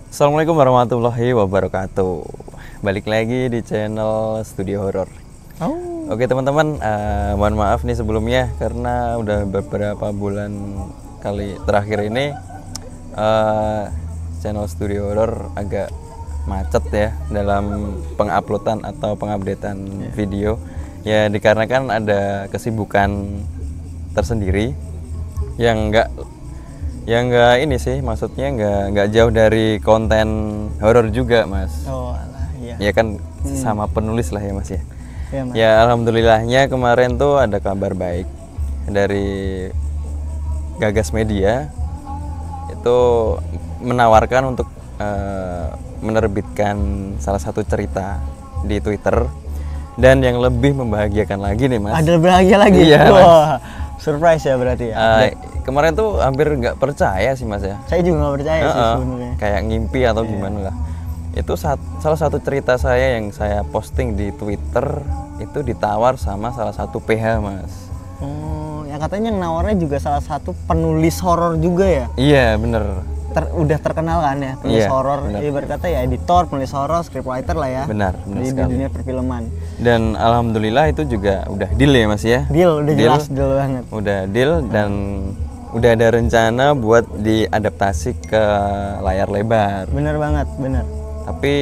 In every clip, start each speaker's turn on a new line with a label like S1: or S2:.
S1: Assalamualaikum warahmatullahi wabarakatuh. Balik lagi di channel Studio Horor. Oke teman-teman, mohon maaf nih sebelumnya karena udah beberapa bulan kali terakhir ini channel Studio Horor agak macet ya dalam penguploadan atau pengupdatean video. Ya dikarenakan ada kesibukan tersendiri yang enggak ini sih, maksudnya nggak jauh dari konten horor juga mas.
S2: Oh alah, iya.
S1: Ya kan sama penulis lah ya mas ya.
S2: Iya, Mas.
S1: Ya alhamdulillahnya kemarin tuh ada kabar baik dari Gagas Media, itu menawarkan untuk menerbitkan salah satu cerita di Twitter. Dan yang lebih membahagiakan lagi nih mas.
S2: Ada bahagia lagi.
S1: Iya,
S2: Wah, surprise ya berarti ya.
S1: Kemarin tuh hampir nggak percaya sih mas ya.
S2: Saya juga nggak percaya sih sebenarnya.
S1: Kayak ngimpi atau gimana lah. Itu salah satu cerita saya yang saya posting di Twitter itu ditawar sama salah satu PH mas.
S2: Oh, yang katanya nawarnya juga salah satu penulis horor juga ya.
S1: Iya bener.
S2: Udah terkenal kan ya penulis
S1: Iya,
S2: horor.
S1: bener.
S2: Ya berkata ya editor, penulis horor, scriptwriter lah ya.
S1: Benar
S2: Di
S1: sekali.
S2: dunia perfilman.
S1: Dan alhamdulillah itu juga udah deal ya mas ya.
S2: Deal, udah jelas deal banget.
S1: Udah deal dan udah ada rencana buat diadaptasi ke layar lebar.
S2: Bener banget, bener.
S1: Tapi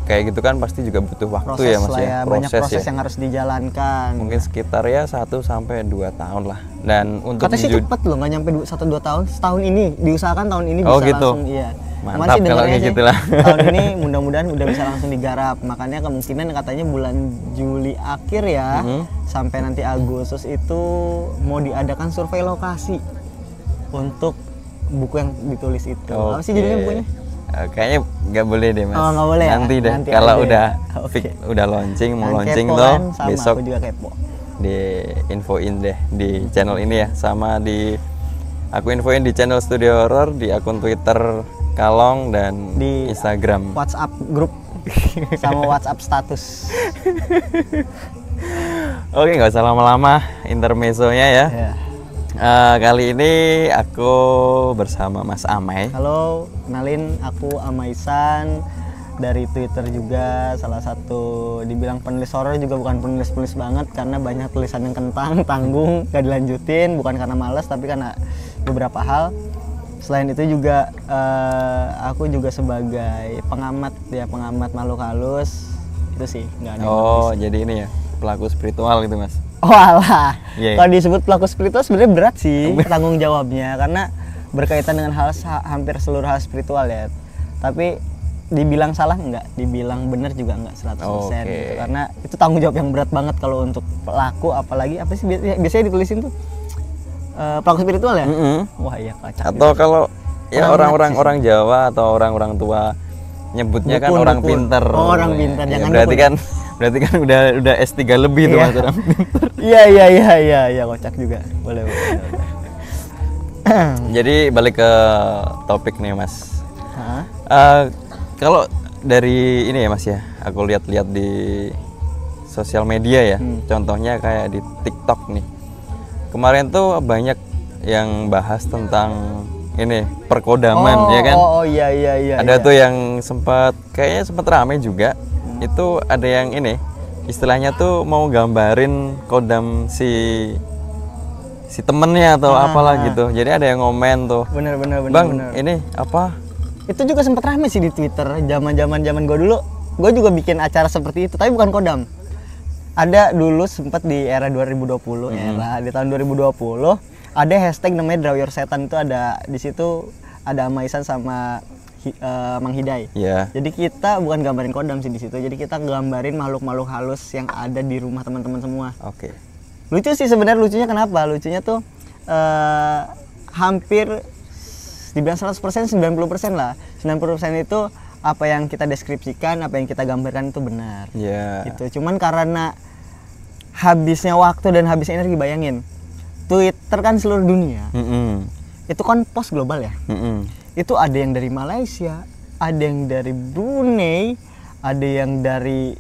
S1: kayak gitu kan pasti juga butuh waktu
S2: Proses
S1: ya mas
S2: lah
S1: ya.
S2: ya, banyak proses
S1: ya.
S2: yang harus dijalankan.
S1: Mungkin sekitar ya 1 sampai 2 tahun lah. Dan untuk
S2: Katanya sih cepet loh, nggak nyampe 1-2 tahun. Setahun ini, diusahakan tahun ini
S1: Oh,
S2: bisa
S1: gitu.
S2: langsung, iya.
S1: Mantap
S2: Cuman sih
S1: kalau
S2: dengarnya
S1: kayak
S2: sih,
S1: gitu lah.
S2: tahun ini mudah-mudahan udah bisa langsung digarap. Makanya kemungkinan katanya bulan Juli akhir ya, sampai nanti Agustus itu mau diadakan survei lokasi untuk buku yang ditulis itu. Apa sih judulnya bukunya?
S1: Kayaknya nggak boleh deh mas.
S2: Oh, nggak boleh ya?
S1: Nanti deh
S2: Nanti
S1: kalau
S2: aja
S1: udah
S2: ya? Oke.
S1: udah launching mau
S2: Yang
S1: launching
S2: kepo
S1: tuh
S2: kan, sama
S1: besok
S2: aku juga kepo.
S1: di infoin deh di channel ini ya, sama di aku infoin di channel Studio Horor, di akun Twitter Kalong dan
S2: Di
S1: Instagram.
S2: WhatsApp grup sama WhatsApp status.
S1: Oke nggak usah lama-lama intermezzonya ya.
S2: Ya.
S1: Kali ini aku bersama Mas Amai.
S2: Halo, kenalin aku Amaisan dari Twitter juga, salah satu dibilang penulis horor juga bukan penulis banget karena banyak tulisan yang kentang, tanggung, gak dilanjutin, bukan karena malas tapi karena beberapa hal. Selain itu juga aku juga sebagai pengamat ya, pengamat makhluk halus itu sih, nggak ada yang
S1: Oh
S2: penulis.
S1: jadi ini ya pelaku spiritual gitu mas.
S2: Oh alah,
S1: Iya.
S2: kalau disebut pelaku spiritual sebenarnya berat sih tanggung jawabnya karena berkaitan dengan hal hampir seluruh hal spiritual ya. Tapi dibilang salah enggak, dibilang benar juga enggak 100%
S1: Oke.
S2: gitu. Karena itu tanggung jawab yang berat banget kalau untuk pelaku, apalagi apa sih biasanya ditulisin tuh pelaku spiritual ya? Wah iya kacau.
S1: Atau kalau ya
S2: Orang
S1: orang Jawa atau orang tua nyebutnya kan
S2: Dukun,
S1: orang
S2: dukun.
S1: pinter.
S2: Oh, orang pinter,
S1: Ya,
S2: jangan
S1: berarti kan udah S3 lebih tuh
S2: Iya.
S1: mas orang pinter.
S2: Iya kocak juga. Boleh.
S1: Jadi balik ke topik nih mas.
S2: Hah?
S1: Kalau dari ini ya mas ya, aku lihat-lihat di sosial media ya, contohnya kayak di TikTok nih. Kemarin tuh banyak yang bahas tentang ini perkodaman ya kan.
S2: Oh iya.
S1: Ada tuh yang kayaknya sempat rame juga. Itu ada yang ini istilahnya tuh mau gambarin kodam si temennya atau apalah gitu. Jadi ada yang ngomen tuh.
S2: Bener.
S1: Bang, ini apa?
S2: Itu juga sempat rame sih di Twitter zaman gue dulu. Gue juga bikin acara seperti itu, tapi bukan kodam. Ada dulu sempat di era 2020 era di tahun 2020 ada hashtag namanya Draw Your Satan, itu ada di situ ada Amaisan sama Mang Hidai.
S1: Ya.
S2: Jadi kita bukan gambarin kodam sih di situ. Jadi kita gambarin makhluk-makhluk halus yang ada di rumah teman-teman semua.
S1: Oke.
S2: Lucu sih sebenarnya, lucunya kenapa? Lucunya tuh hampir dibilang 100%, 90% lah. 90% itu apa yang kita deskripsikan, apa yang kita gambarkan itu benar.
S1: Ya.
S2: Gitu. Cuman karena habisnya waktu dan habisnya energi, bayangin. Twitter kan seluruh dunia. Itu kan post global ya. Itu ada yang dari Malaysia, ada yang dari Brunei, ada yang dari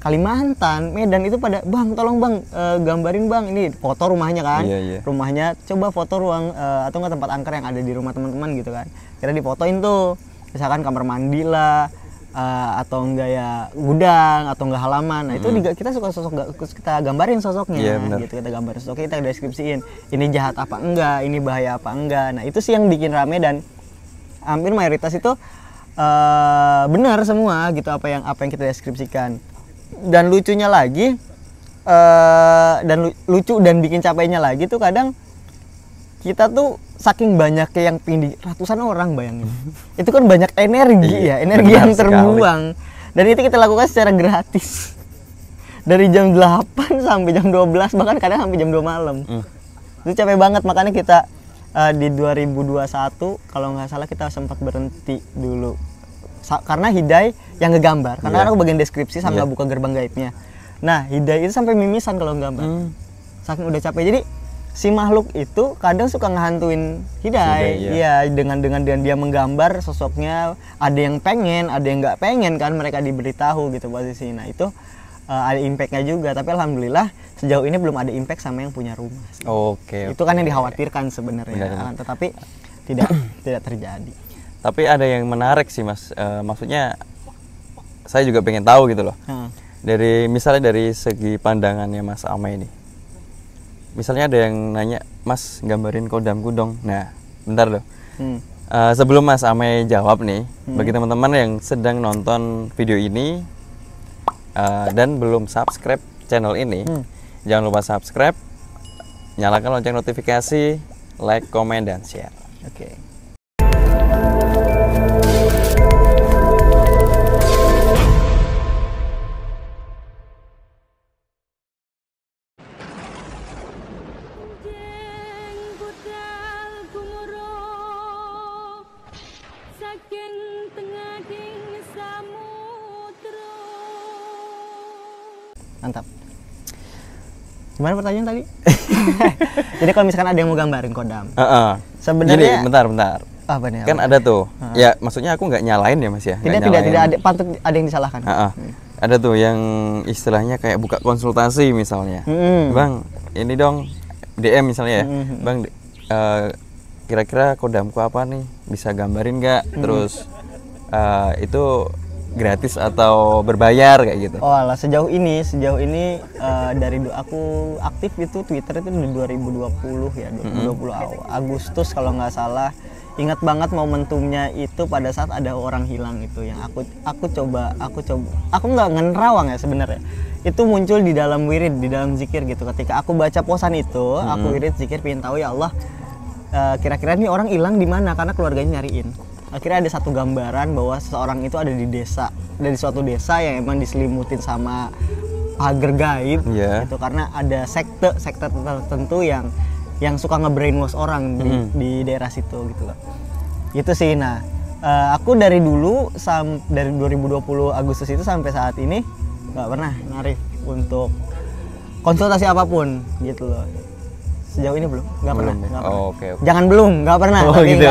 S2: Kalimantan, Medan itu pada, bang tolong bang gambarin bang, ini foto rumahnya kan, rumahnya coba foto ruang atau nggak tempat angker yang ada di rumah teman-teman gitu kan, kira difotoin tuh, misalkan kamar mandi lah, atau enggak ya gudang atau enggak halaman. Nah itu kita suka kita gambarin sosoknya, gitu, kita gambarin sosoknya, kita deskripsiin ini jahat apa enggak, ini bahaya apa enggak. Nah itu sih yang bikin rame dan hampir mayoritas itu benar semua gitu apa yang kita deskripsikan. Dan lucunya lagi lucu dan bikin capeknya lagi tuh kadang kita tuh saking banyaknya yang pindi ratusan orang, bayangin itu kan banyak energi ya, energi yang terbuang sekali. Dan itu kita lakukan secara gratis dari jam 8 sampai jam 12, bahkan kadang sampai jam 2 malam. Itu capek banget, makanya kita di 2021 kalau nggak salah kita sempat berhenti dulu karena Hidai yang ngegambar, karena aku bagian deskripsi sama buka gerbang gaibnya. Nah Hidai itu sampai mimisan kalau nggambar, saking udah capek. Jadi si makhluk itu kadang suka ngehantuin Hidai, iya, dengan dia menggambar sosoknya. Ada yang pengen, ada yang nggak pengen kan mereka diberitahu gitu posisi. Nah itu ada impactnya juga, tapi alhamdulillah sejauh ini belum ada impact sama yang punya rumah sih. Itu kan yang dikhawatirkan sebenarnya, tetapi tidak terjadi.
S1: Tapi ada yang menarik sih mas, maksudnya saya juga pengen tahu gitu loh. Dari misalnya dari segi pandangannya Mas Amai ini, misalnya ada yang nanya, Mas gambarin kodamku dong. Nah bentar loh, sebelum Mas Amai jawab nih, bagi teman-teman yang sedang nonton video ini dan belum subscribe channel ini, jangan lupa subscribe, nyalakan lonceng notifikasi, like, komen, dan share.
S2: Mantap. Gimana pertanyaan tadi? Jadi kalau misalkan ada yang mau gambarin kodam, sebenarnya
S1: bentar.
S2: Apa nih?
S1: Kan ada tuh, ya maksudnya aku nggak nyalain ya mas ya.
S2: Tidak ada, patut ada yang disalahkan.
S1: Ada tuh yang istilahnya kayak buka konsultasi misalnya, bang ini dong DM misalnya ya, bang kira-kira kodamku apa nih, bisa gambarin nggak? Terus itu gratis atau berbayar kayak gitu?
S2: Oh alah, sejauh ini dari aku aktif itu Twitter itu di 2020 ya, 2020 Agustus kalau nggak salah. Ingat banget momentumnya itu pada saat ada orang hilang itu, yang aku nggak ngenerawang ya sebenarnya. Itu muncul di dalam wirid, di dalam zikir gitu. Ketika aku baca posan itu, aku wirid zikir, pengen tahu ya Allah, kira-kira ini orang hilang di mana, karena keluarganya nyariin. Akhirnya ada satu gambaran bahwa seseorang itu ada di desa, dari suatu desa yang emang diselimutin sama pagar gaib, gitu, karena ada sekte tertentu yang suka nge-brainwash orang di daerah situ gitu loh. Itu sih. Nah, aku dari dulu dari 2020 Agustus itu sampai saat ini nggak pernah narif untuk konsultasi apapun gitu loh. Sejauh ini belum, nggak pernah. Jangan belum, nggak pernah.
S1: Gitu.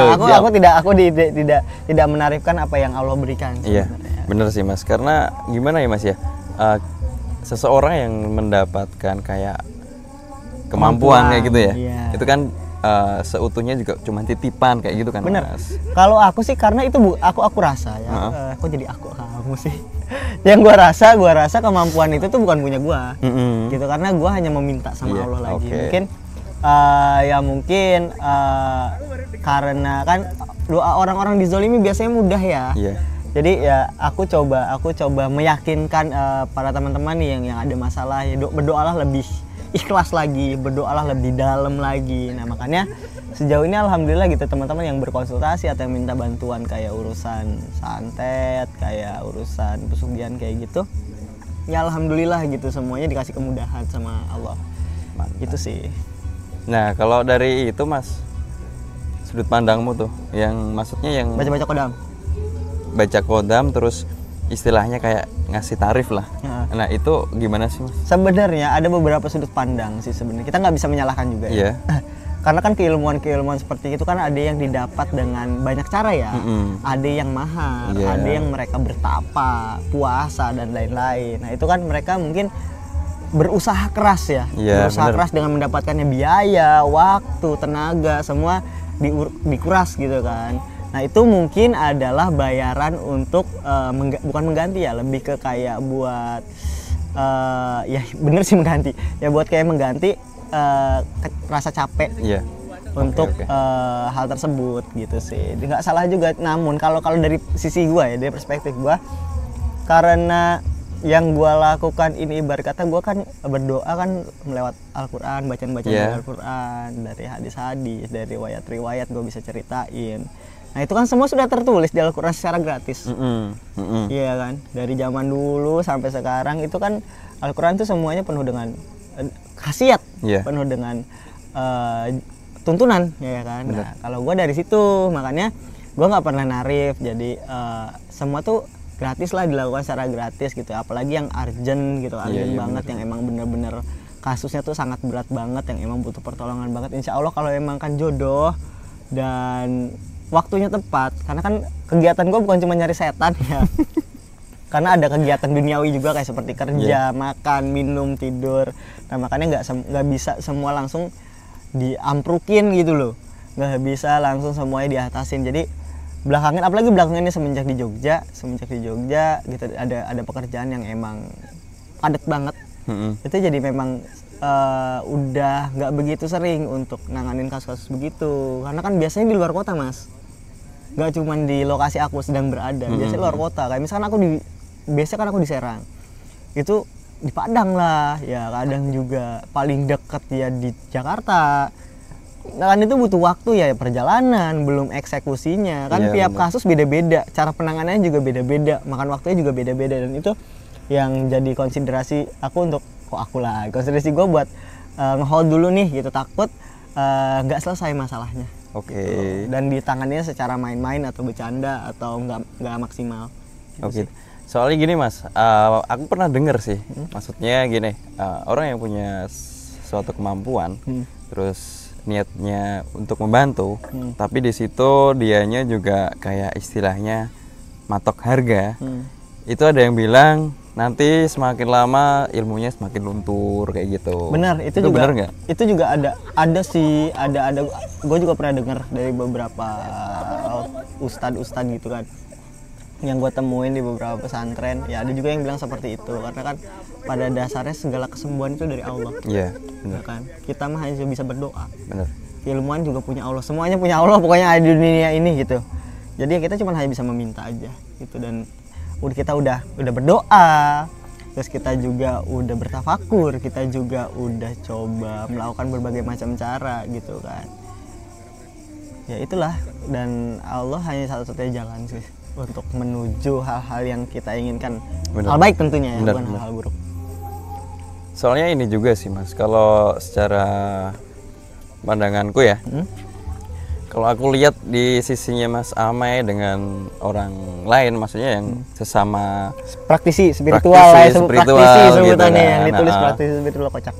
S2: Aku tidak menarifkan apa yang Allah berikan.
S1: Iya, bener sih mas. Karena gimana ya mas ya, seseorang yang mendapatkan kayak kemampuan kayak gitu ya, itu kan seutuhnya juga cuma titipan kayak gitu kan.
S2: Bener.
S1: Mas.
S2: Kalau aku sih karena itu aku rasa ya, aku jadi kamu sih. Yang gua rasa kemampuan itu tuh bukan punya gua, gitu, karena gua hanya meminta sama Allah lagi. Mungkin karena kan doa orang-orang dizolimi biasanya mudah ya. Jadi ya aku coba meyakinkan para teman-teman nih yang ada masalah, ya berdoalah lebih ikhlas lagi, berdoalah lebih dalam lagi. Nah makanya sejauh ini alhamdulillah gitu, teman-teman yang berkonsultasi atau yang minta bantuan kayak urusan santet, kayak urusan pesugihan kayak gitu, ya alhamdulillah gitu, semuanya dikasih kemudahan sama Allah. Gitu sih.
S1: Nah kalau dari itu mas, sudut pandangmu tuh, yang maksudnya yang
S2: baca kodam,
S1: terus istilahnya kayak ngasih tarif lah. Nah itu gimana sih mas?
S2: Sebenarnya ada beberapa sudut pandang sih sebenarnya. Kita nggak bisa menyalahkan juga ya. karena kan keilmuan seperti itu kan ada yang didapat dengan banyak cara ya. Ada yang mahar, ada yang mereka bertapa, puasa dan lain-lain. Nah itu kan mereka mungkin berusaha keras ya, berusaha keras dengan mendapatkannya biaya, waktu, tenaga, semua dikuras gitu kan. Nah itu mungkin adalah bayaran untuk bukan mengganti ya, lebih ke kayak buat ya bener sih mengganti ya, buat kayak mengganti rasa capek untuk hal tersebut gitu sih. Nggak salah juga. Namun kalau dari sisi gua ya, dari perspektif gua, karena yang gua lakukan ini ibarat kata gua kan berdoa kan melewat Al-Qur'an, bacaan dari Al-Qur'an, dari hadis-hadis, dari riwayat-riwayat gua bisa ceritain. Nah itu kan semua sudah tertulis di Al-Qur'an secara gratis. Iya kan, dari zaman dulu sampai sekarang itu kan Al-Qur'an itu semuanya penuh dengan khasiat, penuh dengan tuntunan ya kan. Nah kalau gue dari situ makanya gue nggak pernah narif, jadi semua tuh gratis lah, dilakukan secara gratis gitu. Apalagi yang urgent gitu, urgent banget, yang emang bener-bener kasusnya tuh sangat berat banget, yang emang butuh pertolongan banget. Insya Allah kalau emang kan jodoh dan waktunya tepat, karena kan kegiatan gue bukan cuma nyari setan ya. Karena ada kegiatan duniawi juga kayak seperti kerja, makan, minum, tidur. Nah makanya nggak bisa semua langsung diamprukin gitu loh, nggak bisa langsung semuanya diatasin. Jadi apalagi belakangan ini semenjak di Jogja gitu ada pekerjaan yang emang padat banget. Itu jadi memang udah nggak begitu sering untuk nanganin kasus-kasus begitu, karena kan biasanya di luar kota mas, nggak cuma di lokasi aku sedang berada, biasanya luar kota. Kayak misalkan biasanya kan aku di Serang, itu di Padang lah ya, kadang juga paling deket ya di Jakarta. Nah kan itu butuh waktu ya, perjalanan belum eksekusinya kan. Tiap kasus beda-beda, cara penanganannya juga beda-beda, makan waktunya juga beda-beda, dan itu yang jadi konsiderasi aku konsiderasi gue buat nge-hold dulu nih gitu, takut nggak selesai masalahnya. Gitu. Dan ditangannya secara main-main atau bercanda atau nggak maksimal gitu.
S1: Soalnya gini mas, aku pernah denger sih, maksudnya gini, orang yang punya suatu kemampuan, terus niatnya untuk membantu, tapi di situ dianya juga kayak istilahnya matok harga. Itu ada yang bilang nanti semakin lama ilmunya semakin luntur kayak gitu.
S2: Benar, itu juga benar nggak? Itu juga ada sih, gue juga pernah dengar dari beberapa ustadz gitu kan, yang gue temuin di beberapa pesantren ya, ada juga yang bilang seperti itu, karena kan pada dasarnya segala kesembuhan itu dari Allah. Iya, benar kan. Kita mah hanya bisa berdoa. Benar. Ilmuwan juga punya Allah, semuanya punya Allah pokoknya ada di dunia ini gitu. Jadi kita cuma hanya bisa meminta aja gitu, dan kita udah berdoa, terus kita juga udah bertafakur, kita juga udah coba melakukan berbagai macam cara gitu kan. Ya itulah, dan Allah hanya satu-satunya jalan sih untuk menuju hal-hal yang kita inginkan. Hal baik tentunya ya, bukan hal-hal buruk.
S1: Soalnya ini juga sih mas, kalau secara pandanganku ya, kalau aku lihat di sisinya Mas Amai dengan orang lain, maksudnya yang sesama
S2: praktisi spiritual lah, praktisi sebutannya gitu, yang ditulis praktisi spiritual kocak.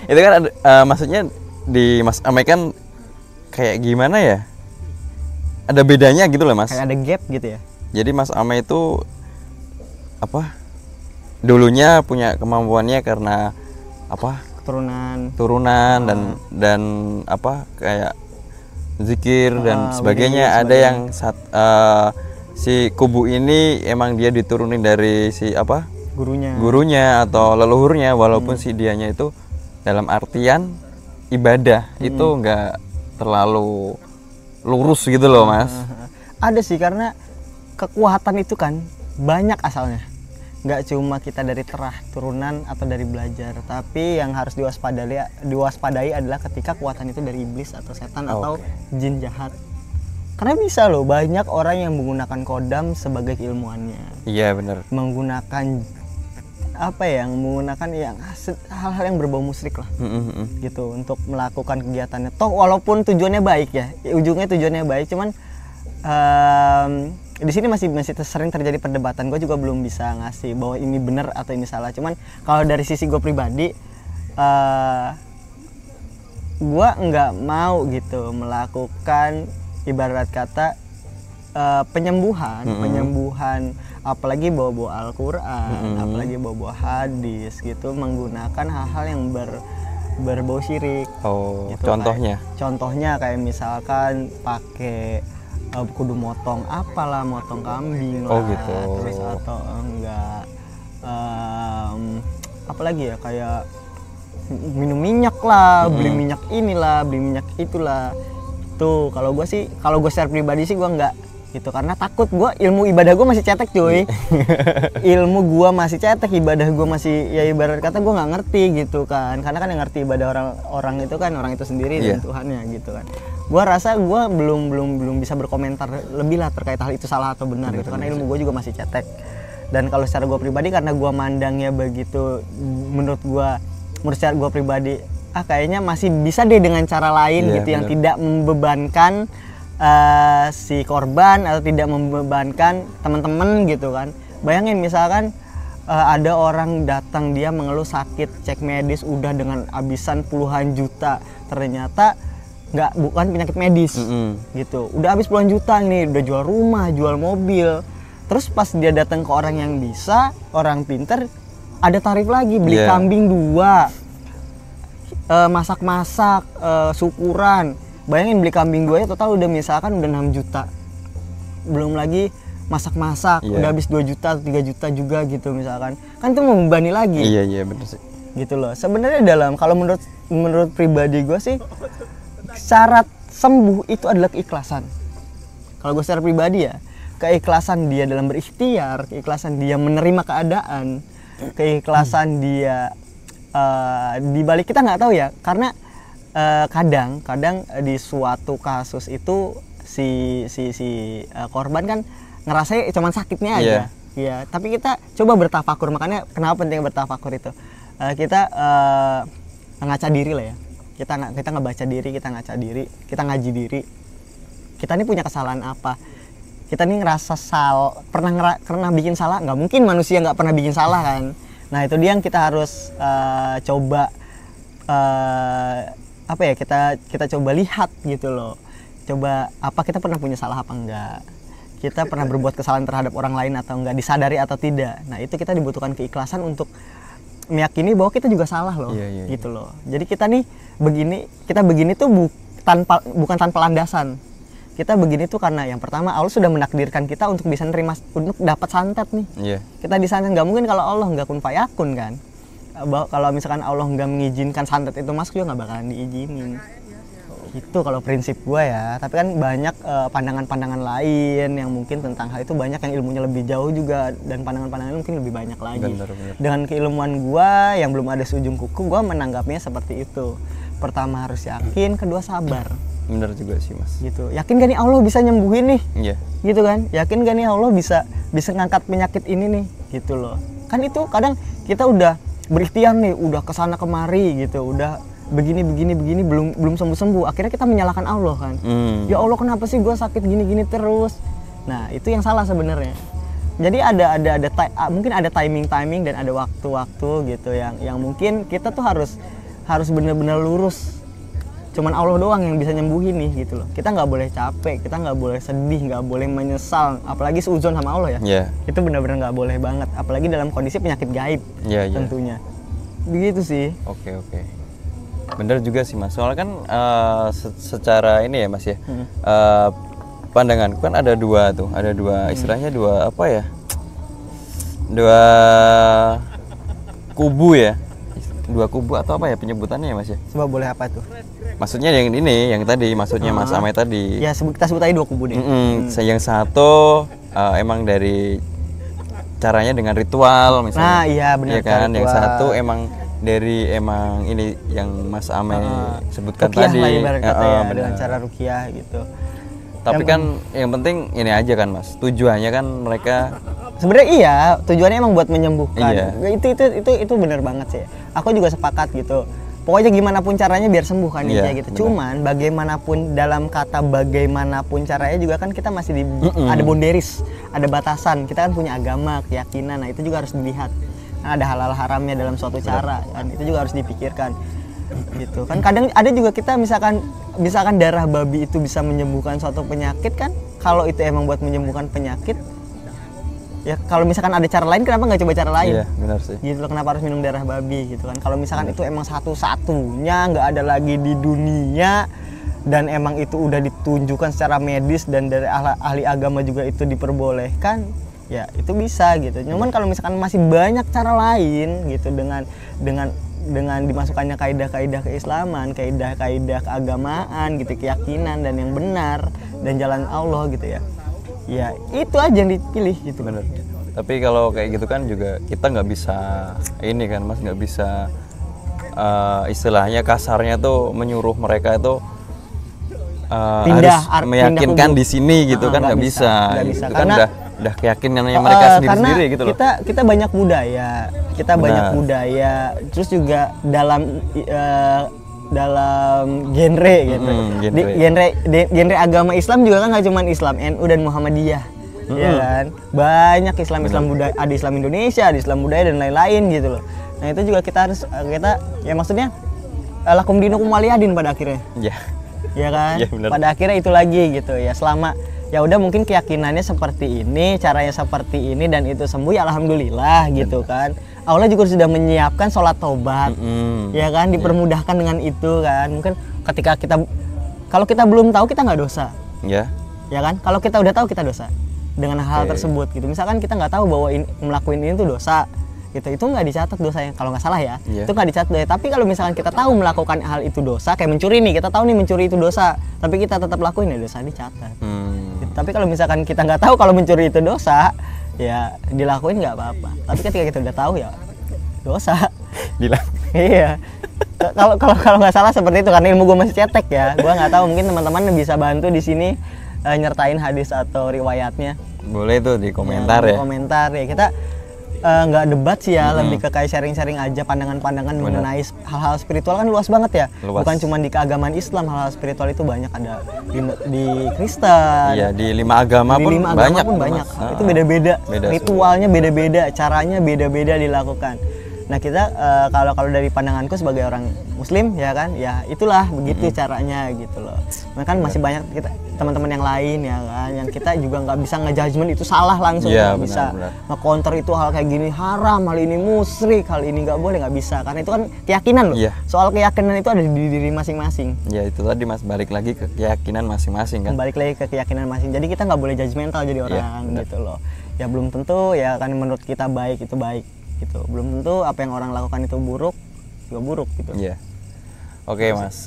S1: Itu kan maksudnya di Mas Amai kan kayak gimana ya? Ada bedanya gitu loh mas.
S2: Kayak ada gap gitu ya.
S1: Jadi Mas Amai itu dulunya punya kemampuannya karena turunan dan kayak zikir dan sebagainya. Ada yang si kubu ini emang dia diturunin dari si gurunya atau leluhurnya, walaupun si dianya itu dalam artian ibadah itu enggak terlalu lurus gitu loh mas.
S2: Ada sih, karena kekuatan itu kan banyak asalnya, nggak cuma kita dari turunan atau dari belajar, tapi yang harus diwaspadai adalah ketika kekuatan itu dari iblis atau setan atau jin jahat. Karena bisa loh, banyak orang yang menggunakan kodam sebagai keilmuannya.
S1: Iya benar.
S2: Menggunakan hal-hal yang berbau musyrik lah, gitu, untuk melakukan kegiatannya. Toh walaupun tujuannya baik ya, ujungnya tujuannya baik, cuman di sini masih sering terjadi perdebatan. Gue juga belum bisa ngasih bahwa ini benar atau ini salah. Cuman kalau dari sisi gue pribadi, gua nggak mau gitu melakukan ibarat kata penyembuhan apalagi bawa-bawa Al-Quran, apalagi bawa-bawa hadis gitu, menggunakan hal-hal yang berbau syirik.
S1: Oh,
S2: gitu. Contohnya kayak misalkan pakai kudu motong kambing lah,
S1: gitu.
S2: terus atau enggak apalagi ya kayak minum minyak lah, beli minyak inilah, beli minyak itulah. Tuh kalau gue secara pribadi sih gue enggak gitu, karena takut gue ilmu ibadah gue masih cetek cuy. Ilmu gue masih cetek, ibadah gue masih ya ibarat kata gue nggak ngerti gitu kan, karena kan yang ngerti ibadah orang itu kan orang itu sendiri dan Tuhannya gitu kan. Gue rasa gue belum bisa berkomentar lebih lah terkait hal itu salah atau benar gitu, karena ilmu gue juga masih cetek. Dan kalau secara gue pribadi, karena gue mandangnya begitu, menurut secara gue pribadi kayaknya masih bisa deh dengan cara lain gitu, yang tidak membebankan si korban atau tidak membebankan teman-teman gitu kan. Bayangin misalkan ada orang datang, dia mengeluh sakit, cek medis udah dengan habisan puluhan juta, ternyata bukan penyakit medis gitu, udah habis puluhan juta ini, udah jual rumah, jual mobil. Terus pas dia datang ke orang yang bisa, orang pinter, ada tarif lagi, beli kambing 2, masak-masak, syukuran. Bayangin beli kambing 2 ya total udah misalkan udah 6 juta. Belum lagi masak-masak, udah habis 2 juta atau 3 juta juga gitu misalkan. Kan itu membebani lagi. Iya
S1: benar sih.
S2: Gitu loh. Sebenarnya kalau menurut pribadi gue sih, syarat sembuh itu adalah keikhlasan. Kalau gue secara pribadi ya, keikhlasan dia dalam berikhtiar, keikhlasan dia menerima keadaan, keikhlasan dia di balik kita nggak tahu ya, karena kadang di suatu kasus itu si korban kan ngerasanya cuma sakitnya aja. Iya, tapi kita coba bertafakur, makanya kenapa penting bertafakur itu. Kita ngaca diri lah ya. Kita ngebaca diri, kita ngaca diri, kita ngaji diri. Kita ini punya kesalahan apa? Kita nih ngerasa pernah bikin salah? Nggak mungkin manusia nggak pernah bikin salah kan. Nah itu dia yang kita harus coba kita coba lihat gitu loh. Coba apa kita pernah punya salah apa enggak? Kita pernah berbuat kesalahan terhadap orang lain atau enggak? Disadari atau tidak? Nah itu kita dibutuhkan keikhlasan untuk meyakini bahwa kita juga salah loh, gitu loh. Jadi kita nih begini tuh bukan tanpa landasan. Kita begini tuh karena yang pertama Allah sudah menakdirkan kita untuk bisa nerima, untuk dapat santet nih. Kita disantet, nggak mungkin kalau Allah nggak kun fayakun kan. Kalau misalkan Allah nggak mengizinkan santet itu masuk juga nggak bakalan diizinin. Itu kalau prinsip gue ya. Tapi kan banyak pandangan-pandangan lain yang mungkin tentang hal itu, banyak yang ilmunya lebih jauh juga, dan pandangan-pandangan mungkin lebih banyak lagi.
S1: Bener.
S2: Dengan keilmuan gue yang belum ada seujung kuku, gue menanggapnya seperti itu. Pertama harus yakin, kedua sabar.
S1: Bener juga sih mas.
S2: Gitu. Yakin gak nih Allah bisa nyembuhin nih?
S1: Iya.
S2: Gitu kan? Yakin gak nih Allah bisa ngangkat penyakit ini nih? Gitu loh. Kan itu kadang kita udah berikhtiar nih, udah kesana kemari gitu, udah begini belum sembuh. Akhirnya kita menyalahkan Allah kan. Ya Allah kenapa sih gue sakit gini terus? Nah itu yang salah sebenarnya. Jadi mungkin ada timing dan ada waktu-waktu gitu yang mungkin kita tuh harus benar-benar lurus. Cuman Allah doang yang bisa nyembuhin nih gitu loh. Kita nggak boleh capek, kita nggak boleh sedih, nggak boleh menyesal, apalagi seuzon sama Allah ya. Itu benar-benar nggak boleh banget, apalagi dalam kondisi penyakit gaib tentunya. Begitu sih.
S1: Oke. Bener juga sih mas. Soalnya kan secara ini ya mas ya, pandanganku kan ada dua istilahnya dua kubu ya. Dua kubu atau apa ya penyebutannya ya mas ya?
S2: Coba boleh apa tuh?
S1: Maksudnya yang tadi, maksudnya Mas Amai tadi.
S2: Ya kita sebut aja dua kubu deh.
S1: Yang satu emang dari caranya dengan ritual misalnya.
S2: Nah iya benar
S1: kan. Yang satu emang ini yang Mas Amai sebutkan
S2: rukiah
S1: tadi.
S2: Lah, ibarat kata ya, dengan cara rukiah gitu.
S1: Tapi kan yang penting ini aja kan mas, tujuannya kan mereka
S2: sebenarnya iya, tujuannya emang buat menyembuhkan.
S1: Iya.
S2: Itu benar banget sih. Aku juga sepakat gitu. Pokoknya gimana pun caranya biar sembuh kan gitu.
S1: Bener.
S2: Cuman bagaimanapun, dalam kata bagaimanapun caranya juga kan kita masih ada boundaries, ada batasan. Kita kan punya agama, keyakinan. Nah, itu juga harus dilihat. Nah, ada halal haramnya dalam suatu cara kan. Itu juga harus dipikirkan. gitu kan. Kadang ada juga kita misalkan darah babi itu bisa menyembuhkan suatu penyakit kan, kalau itu emang buat menyembuhkan penyakit ya, kalau misalkan ada cara lain kenapa nggak coba cara lain?
S1: Iya benar sih.
S2: Gitu loh, kenapa harus minum darah babi gitu kan? Kalau misalkan itu emang satu-satunya, nggak ada lagi di dunia, dan emang itu udah ditunjukkan secara medis dan dari ahli agama juga itu diperbolehkan, ya itu bisa gitu. Cuman kalau misalkan masih banyak cara lain gitu, dengan dimasukkannya kaidah-kaidah keislaman, kaidah-kaidah keagamaan gitu, keyakinan dan yang benar dan jalan Allah gitu ya. Ya itu aja yang dipilih gitu.
S1: Bener. Tapi kalau kayak gitu kan juga kita nggak bisa ini kan Mas, nggak bisa istilahnya kasarnya tuh menyuruh mereka itu harus meyakinkan di sini gitu kan, nggak bisa.
S2: Nggak
S1: bisa. Itu
S2: karena,
S1: kan udah keyakinannya mereka sendiri gitu loh.
S2: Kita banyak budaya, banyak budaya, terus juga dalam genre gitu. Genre agama Islam juga kan nggak cuma Islam, NU dan Muhammadiyah, ya kan. Banyak Islam budaya, ada Islam Indonesia, ada Islam budaya dan lain-lain gitu loh. Nah itu juga kita ya maksudnya lakum dinukum waliyadin pada akhirnya.
S1: Iya.
S2: Ya kan.
S1: Ya,
S2: pada akhirnya itu lagi gitu ya. Selama ya udah mungkin keyakinannya seperti ini, caranya seperti ini dan itu sembuh ya alhamdulillah gitu kan. Allah juga sudah menyiapkan sholat tobat, ya kan, dipermudahkan dengan itu kan. Mungkin ketika kalau kita belum tahu kita nggak dosa, ya kan. Kalau kita udah tahu kita dosa dengan hal tersebut gitu. Misalkan kita nggak tahu bahwa melakukan ini tuh dosa, gitu, itu nggak dicatat dosanya kalau nggak salah ya. Itu nggak dicatat. Tapi kalau misalkan kita tahu melakukan hal itu dosa, kayak mencuri nih, kita tahu nih mencuri itu dosa, tapi kita tetap lakuin ya dosa dicatat. Gitu. Tapi kalau misalkan kita nggak tahu kalau mencuri itu dosa, ya dilakuin nggak apa-apa. Tapi ketika kita udah tahu ya dosa. Iya. Kalau nggak salah seperti itu, karena ilmu gue masih cetek ya. Gue nggak tahu, mungkin teman-teman bisa bantu di sini nyertain hadis atau riwayatnya.
S1: Boleh tuh di komentar ya.
S2: Komentar ya, kita nggak debat sih ya, lebih ke kayak sharing-sharing aja pandangan-pandangan mengenai hal-hal spiritual kan luas banget ya. Bukan cuma di keagamaan Islam, hal-hal spiritual itu banyak, ada di Kristen.
S1: Iya, di 5 agama pun banyak.
S2: Itu beda-beda, ritualnya beda-beda, caranya beda-beda dilakukan. Nah kita kalau dari pandanganku sebagai orang Muslim ya kan, ya itulah begitu caranya gitu loh. Kan masih banyak kita teman-teman yang lain ya kan, yang kita juga nggak bisa ngejudgement itu salah langsung, nggak bisa nge-counter itu hal kayak gini haram, hal ini musyrik, hal ini nggak boleh, nggak bisa, karena itu kan keyakinan loh. Soal keyakinan itu ada di diri masing-masing. Ya itu tadi Mas, balik lagi ke keyakinan masing-masing kan. Balik lagi ke keyakinan masing. Jadi kita nggak boleh judgmental jadi orang gitu loh. Ya belum tentu ya kan menurut kita baik itu baik gitu, belum tentu apa yang orang lakukan itu buruk juga buruk gitu. Iya. Oke Mas,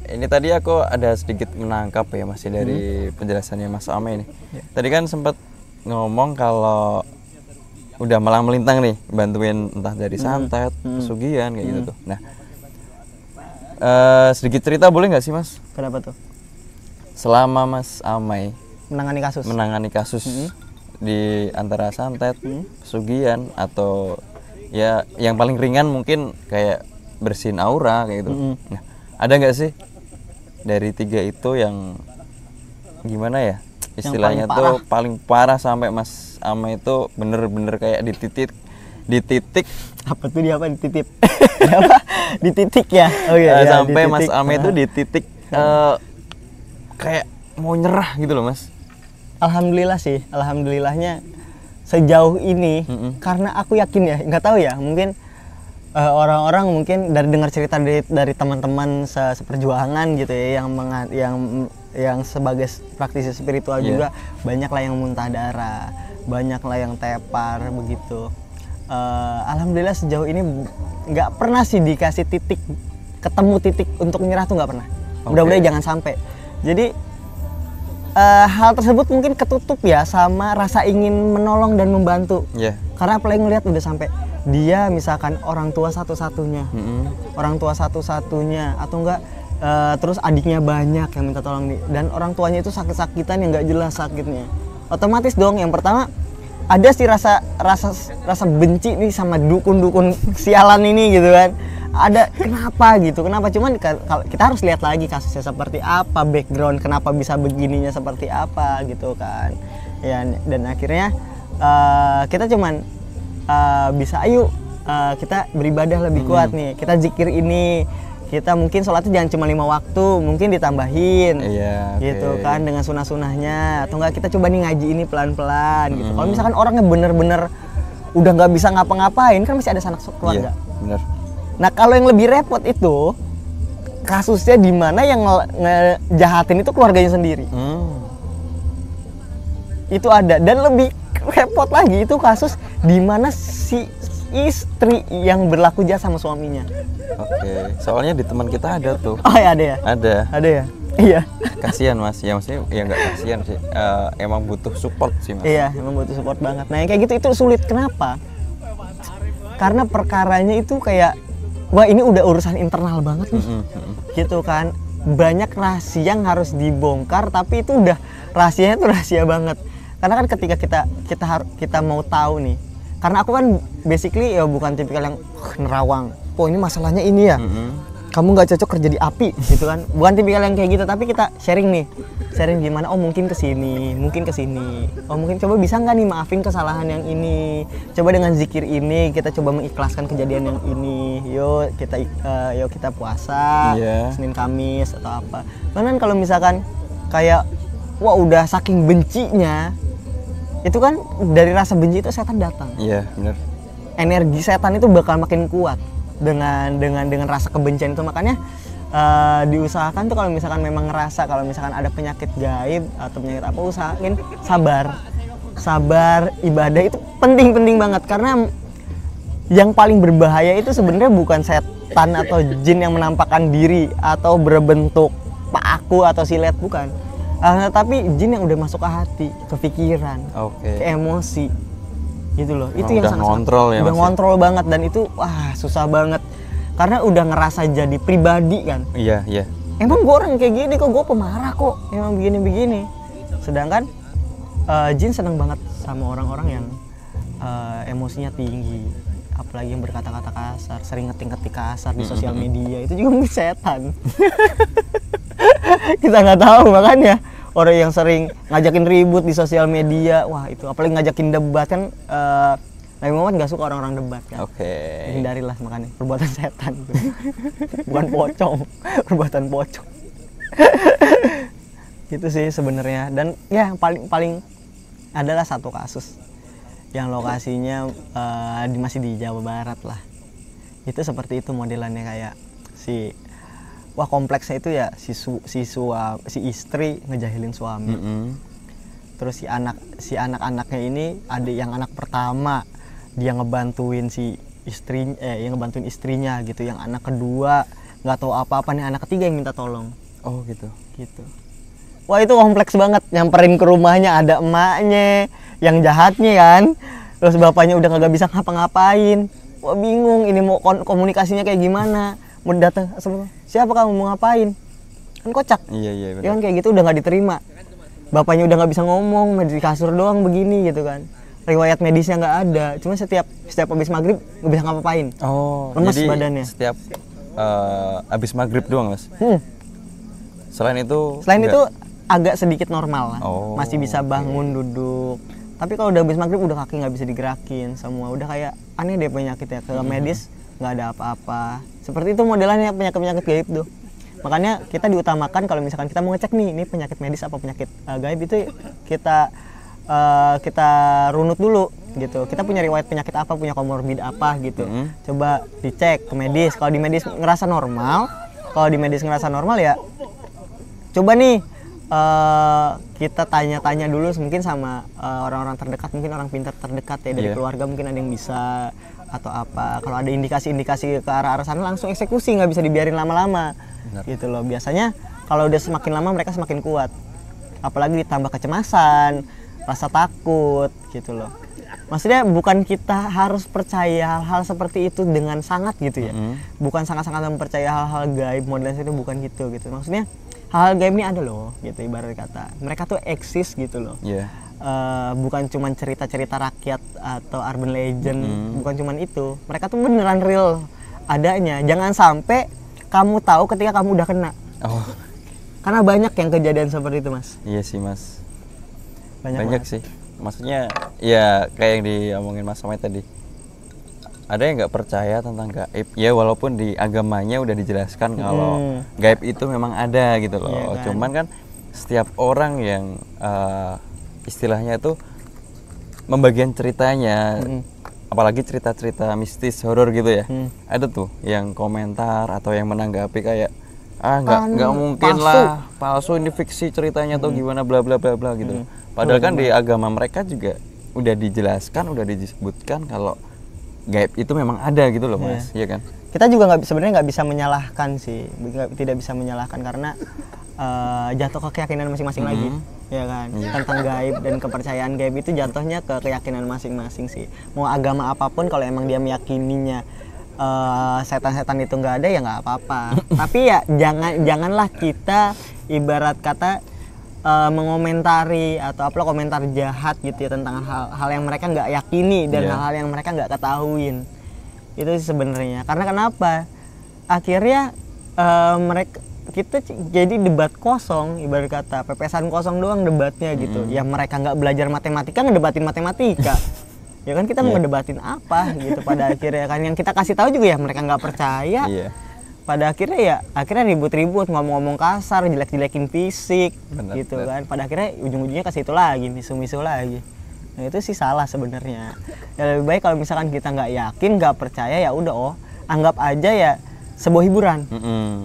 S2: ini tadi aku ada sedikit menangkap ya masih dari penjelasannya Mas Ame ini. Tadi kan sempat ngomong kalau udah malang melintang nih bantuin entah dari santet, pesugihan kayak gitu tuh. Nah, sedikit cerita boleh nggak sih Mas? Kenapa tuh? Selama Mas Ame menangani kasus di antara santet, pesugihan, atau ya yang paling ringan mungkin kayak bersihin aura kayak gitu. Nah, ada nggak sih dari 3 itu yang gimana ya istilahnya tuh paling parah sampai Mas Ame itu bener-bener kayak di titik apa tuh, dia apa di titik apa di titik ya? Oh iya, sampai Mas Ame itu di titik kayak mau nyerah gitu loh Mas. Alhamdulillah sih, alhamdulillahnya sejauh ini karena aku yakin ya, nggak tahu ya, mungkin orang-orang mungkin dari dengar cerita dari teman-teman seperjuangan gitu ya, yang sebagai praktisi spiritual juga banyak lah yang muntah darah, banyak lah yang tepar begitu. Alhamdulillah sejauh ini nggak pernah sih dikasih ketemu titik untuk nyerah tuh nggak pernah. Mudah-mudahan jangan sampai. Jadi hal tersebut mungkin ketutup ya sama rasa ingin menolong dan membantu. Karena apalagi ngelihat udah sampai dia misalkan orang tua satu-satunya, atau enggak terus adiknya banyak yang minta tolong dan orang tuanya itu sakit-sakitan yang nggak jelas sakitnya. Otomatis dong yang pertama ada sih rasa benci nih sama dukun-dukun sialan ini gitu kan. Ada kenapa, cuman kalau kita harus lihat lagi kasusnya seperti apa, background kenapa bisa begininya seperti apa gitu kan ya. Dan akhirnya kita cuman bisa ayo kita beribadah lebih kuat nih, kita zikir ini, kita mungkin sholatnya jangan cuma 5 waktu, mungkin ditambahin, gitu kan dengan sunah-sunahnya, atau enggak kita coba nih ngaji ini pelan-pelan gitu. Kalau misalkan orangnya bener-bener udah nggak bisa ngapa-ngapain, kan masih ada sanak keluarga.
S1: Bener.
S2: Nah kalau yang lebih repot itu kasusnya di mana yang ngejahatin itu keluarganya sendiri. Itu ada, dan lebih repot lagi itu kasus di mana si istri yang berlaku jahat sama suaminya.
S1: Oke, soalnya di teman kita ada tuh.
S2: Oh ya, ada ya?
S1: Ada
S2: ya? Iya.
S1: Kasihan mas, ya maksudnya ya nggak kasihan sih, emang butuh support sih mas.
S2: Iya, emang butuh support banget. Nah yang kayak gitu itu sulit, kenapa? Karena perkaranya itu kayak, wah ini udah urusan internal banget nih, gitu kan. Banyak rahasia yang harus dibongkar, tapi itu udah rahasianya tuh rahasia banget. Karena kan ketika kita mau tahu nih, karena aku kan basically ya bukan tipikal yang nerawang. Oh ini masalahnya ini ya, kamu nggak cocok kerja di API, gitu kan. Bukan tipikal yang kayak gitu, tapi kita sharing nih, sharing gimana. Oh mungkin kesini, oh mungkin coba bisa nggak nih maafin kesalahan yang ini. Coba dengan zikir ini kita coba mengikhlaskan kejadian yang ini. Yuk kita puasa, Senin Kamis atau apa. Karena kalau misalkan kayak wah udah saking bencinya, itu kan dari rasa benci itu setan datang.
S1: Iya benar.
S2: Energi setan itu bakal makin kuat dengan rasa kebencian itu. Makanya diusahakan tuh kalau misalkan memang ngerasa kalau misalkan ada penyakit gaib atau penyakit apa, usahain sabar, ibadah itu penting banget. Karena yang paling berbahaya itu sebenarnya bukan setan atau jin yang menampakkan diri atau berbentuk paku atau silet, bukan. Tapi jin yang udah masuk ke hati, ke pikiran, ke emosi, gitu loh. Itu yang sangat
S1: ngontrol ya,
S2: udah ngontrol banget, dan itu wah susah banget karena udah ngerasa jadi pribadi kan.
S1: Iya.
S2: Emang gue orang kayak gini kok, gue pemarah kok, emang begini. Sedangkan jin seneng banget sama orang-orang yang emosinya tinggi, apalagi yang berkata-kata kasar, sering ngetik-ngetik kasar di sosial media. Itu juga mungkin setan. Kita nggak tahu, makanya orang yang sering ngajakin ribut di sosial media, wah itu apalagi ngajakin debat kan. Nabi Muhammad nggak suka orang-orang debat kan. Hindarilah, makanya perbuatan setan itu. Bukan pocong, perbuatan pocong. Itu sih sebenarnya. Dan ya paling adalah satu kasus yang lokasinya masih di Jawa Barat lah. Itu seperti itu modelannya, kayak wah kompleksnya itu ya si istri ngejahilin suami. Terus si anak-anaknya ini, ada yang anak pertama dia ngebantuin yang ngebantuin istrinya gitu. Yang anak kedua nggak tahu apa-apa nih, anak ketiga yang minta tolong. Oh gitu. Wah itu kompleks banget. Nyamperin ke rumahnya ada emaknya yang jahatnya kan. Terus bapaknya udah kagak bisa ngapa-ngapain. Wah bingung ini mau komunikasinya kayak gimana. Mau datang, siapa kamu, mau ngapain? Kan kocak. Iya benar. Ya kan kayak gitu udah nggak diterima. Bapaknya udah nggak bisa ngomong, di kasur doang begini gitu kan. Riwayat medisnya nggak ada. Cuma setiap habis maghrib nggak bisa ngapain. Lemes
S1: jadi
S2: badannya.
S1: Setiap habis maghrib doang mas. Selain itu
S2: agak sedikit normal lah. Masih bisa bangun, duduk. Tapi kalau udah habis maghrib udah kaki nggak bisa digerakin semua. Udah kayak aneh deh penyakitnya. Ke medis nggak ada apa-apa. Seperti itu modelannya penyakit gaib tuh. Makanya kita diutamakan kalau misalkan kita mau ngecek nih, ini penyakit medis apa penyakit gaib, itu kita runut dulu gitu. Kita punya riwayat penyakit apa, punya komorbid apa gitu. Coba dicek ke medis. Kalau di medis ngerasa normal, ya coba nih kita tanya-tanya dulu mungkin sama orang-orang terdekat, mungkin orang pintar terdekat ya dari keluarga, mungkin ada yang bisa atau apa. Kalau ada indikasi-indikasi ke arah sana langsung eksekusi, nggak bisa dibiarin lama-lama. Gitu loh. Biasanya kalau udah semakin lama mereka semakin kuat, apalagi ditambah kecemasan, rasa takut gitu loh. Maksudnya bukan kita harus percaya hal-hal seperti itu dengan sangat gitu ya. Bukan sangat-sangat mempercaya hal-hal gaib modelan itu, bukan gitu. Maksudnya hal-hal gaib ini ada loh gitu, ibarat kata mereka tuh eksis gitu loh. Bukan cuma cerita-cerita rakyat atau urban legend, bukan cuma itu. Mereka tuh beneran real adanya. Jangan sampai kamu tahu ketika kamu udah kena. Karena banyak yang kejadian seperti itu mas.
S1: Iya sih mas. Banyak sih. Maksudnya ya kayak yang diomongin Mas Somai tadi. ada yang nggak percaya tentang gaib ya, walaupun di agamanya udah dijelaskan kalau gaib itu memang ada gitu loh.
S2: Iya kan?
S1: Cuman kan setiap orang yang istilahnya itu membagian ceritanya, apalagi cerita-cerita mistis horor gitu ya, ada tuh yang komentar atau yang menanggapi kayak nggak mungkin
S2: palsu
S1: lah, palsu, ini fiksi ceritanya tuh gimana bla bla bla bla gitu. Padahal kan di agama mereka juga udah dijelaskan, udah disebutkan kalau gaib itu memang ada gitu loh Mas, iya kan?
S2: Kita juga sebenarnya nggak bisa menyalahkan sih, tidak bisa menyalahkan karena jatuh ke keyakinan masing-masing lagi, ya kan? Tentang gaib dan kepercayaan gaib itu jatuhnya ke keyakinan masing-masing sih. Mau agama apapun kalau emang dia meyakininya setan-setan itu nggak ada ya nggak apa-apa. Tapi ya janganlah kita ibarat kata mengomentari atau upload komentar jahat gitu ya tentang hal yang mereka nggak yakini dan hal-hal yang mereka nggak ketahuin. Itu sih sebenarnya. Karena kenapa? Akhirnya kita jadi debat kosong, ibarat kata pepesan kosong doang debatnya gitu. Ya mereka nggak belajar matematika ngedebatin matematika. Ya kan kita mau ngedebatin apa gitu pada akhirnya kan, yang kita kasih tahu juga ya mereka nggak percaya. Pada akhirnya ribut-ribut, ngomong-ngomong kasar, jelek-jelekin fisik, gitu kan. Pada akhirnya ujung-ujungnya ke situ lagi, misu-misu lagi. Nah itu sih salah sebenarnya. Ya lebih baik kalau misalkan kita nggak yakin, nggak percaya, ya udah anggap aja ya sebuah hiburan,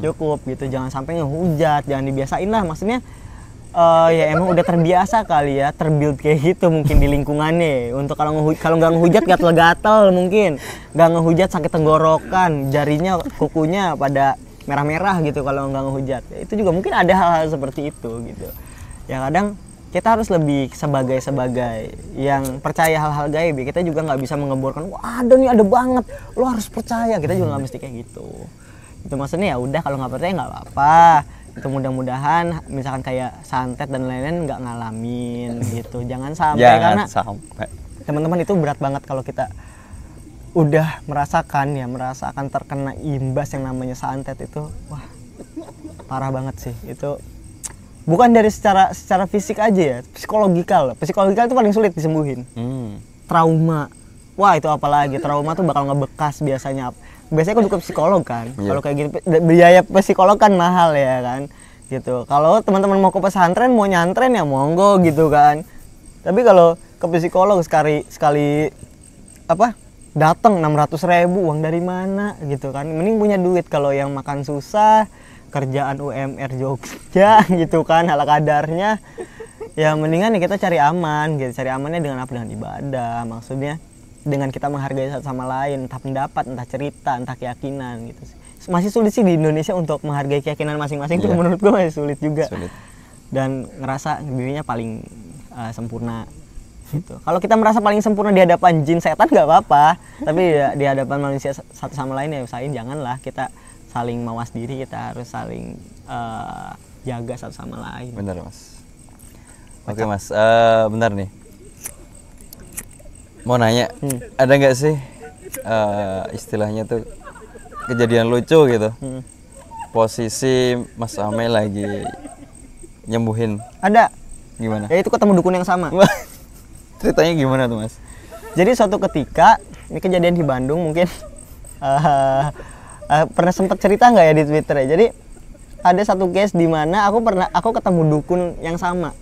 S2: cukup gitu. Jangan sampai ngehujat, jangan dibiasain lah. Maksudnya ya emang udah terbiasa kali ya, terbuild kayak gitu mungkin di lingkungannya. Untuk kalau nggak ngehujat gatel-gatel mungkin, nggak ngehujat sakit tenggorokan, jarinya, kukunya pada merah-merah gitu kalau nggak ngehujat. Itu juga mungkin ada hal-hal seperti itu gitu. Ya kadang kita harus lebih sebagai yang percaya hal-hal gaib. Kita juga nggak bisa mengemborkan, wah ada nih, ada banget, lo harus percaya. Kita juga nggak mesti kayak gitu. Itu maksudnya ya udah, kalau nggak percaya nggak apa-apa. Itu mudah-mudahan misalkan kayak santet dan lain-lain nggak ngalamin gitu. Jangan sampai, karena teman-teman itu berat banget kalau kita udah merasakan terkena imbas yang namanya santet itu. Wah, parah banget sih. Itu bukan dari secara fisik aja ya, psikologikal itu paling sulit disembuhin. Trauma, wah itu apalagi trauma tuh bakal ngebekas biasanya kan ke psikolog kan. Kalau kayak gini biaya psikolog kan mahal ya kan gitu. Kalau teman-teman mau ke pesantren, mau nyantren ya monggo gitu kan. Tapi kalau ke psikolog sekali datang 600.000, uang dari mana gitu kan. Mending punya duit. Kalau yang makan susah, kerjaan UMR Jogja gitu kan, ala kadarnya, ya mendingan ya kita cari aman gitu. Cari amannya dengan apa? Dengan ibadah, maksudnya dengan kita menghargai satu sama lain, entah pendapat, entah cerita, entah keyakinan gitu. Masih sulit sih di Indonesia untuk menghargai keyakinan masing-masing. Itu menurut gue masih sulit juga. Dan ngerasa dirinya paling sempurna gitu. Kalau kita merasa paling sempurna di hadapan jin setan nggak apa-apa, tapi ya, di hadapan manusia satu sama lain ya usahain janganlah kita saling mawas diri. Kita harus saling jaga satu sama lain.
S1: Benar Mas. Oke Mas, benar nih. Mau nanya, ada nggak sih istilahnya tuh kejadian lucu gitu, posisi Mas Ame lagi nyembuhin?
S2: Ada.
S1: Gimana?
S2: Ya itu ketemu dukun yang sama.
S1: Ceritanya gimana tuh Mas?
S2: Jadi suatu ketika, ini kejadian di Bandung mungkin, pernah sempat cerita nggak ya di Twitter ya? Jadi ada satu case di mana aku ketemu dukun yang sama,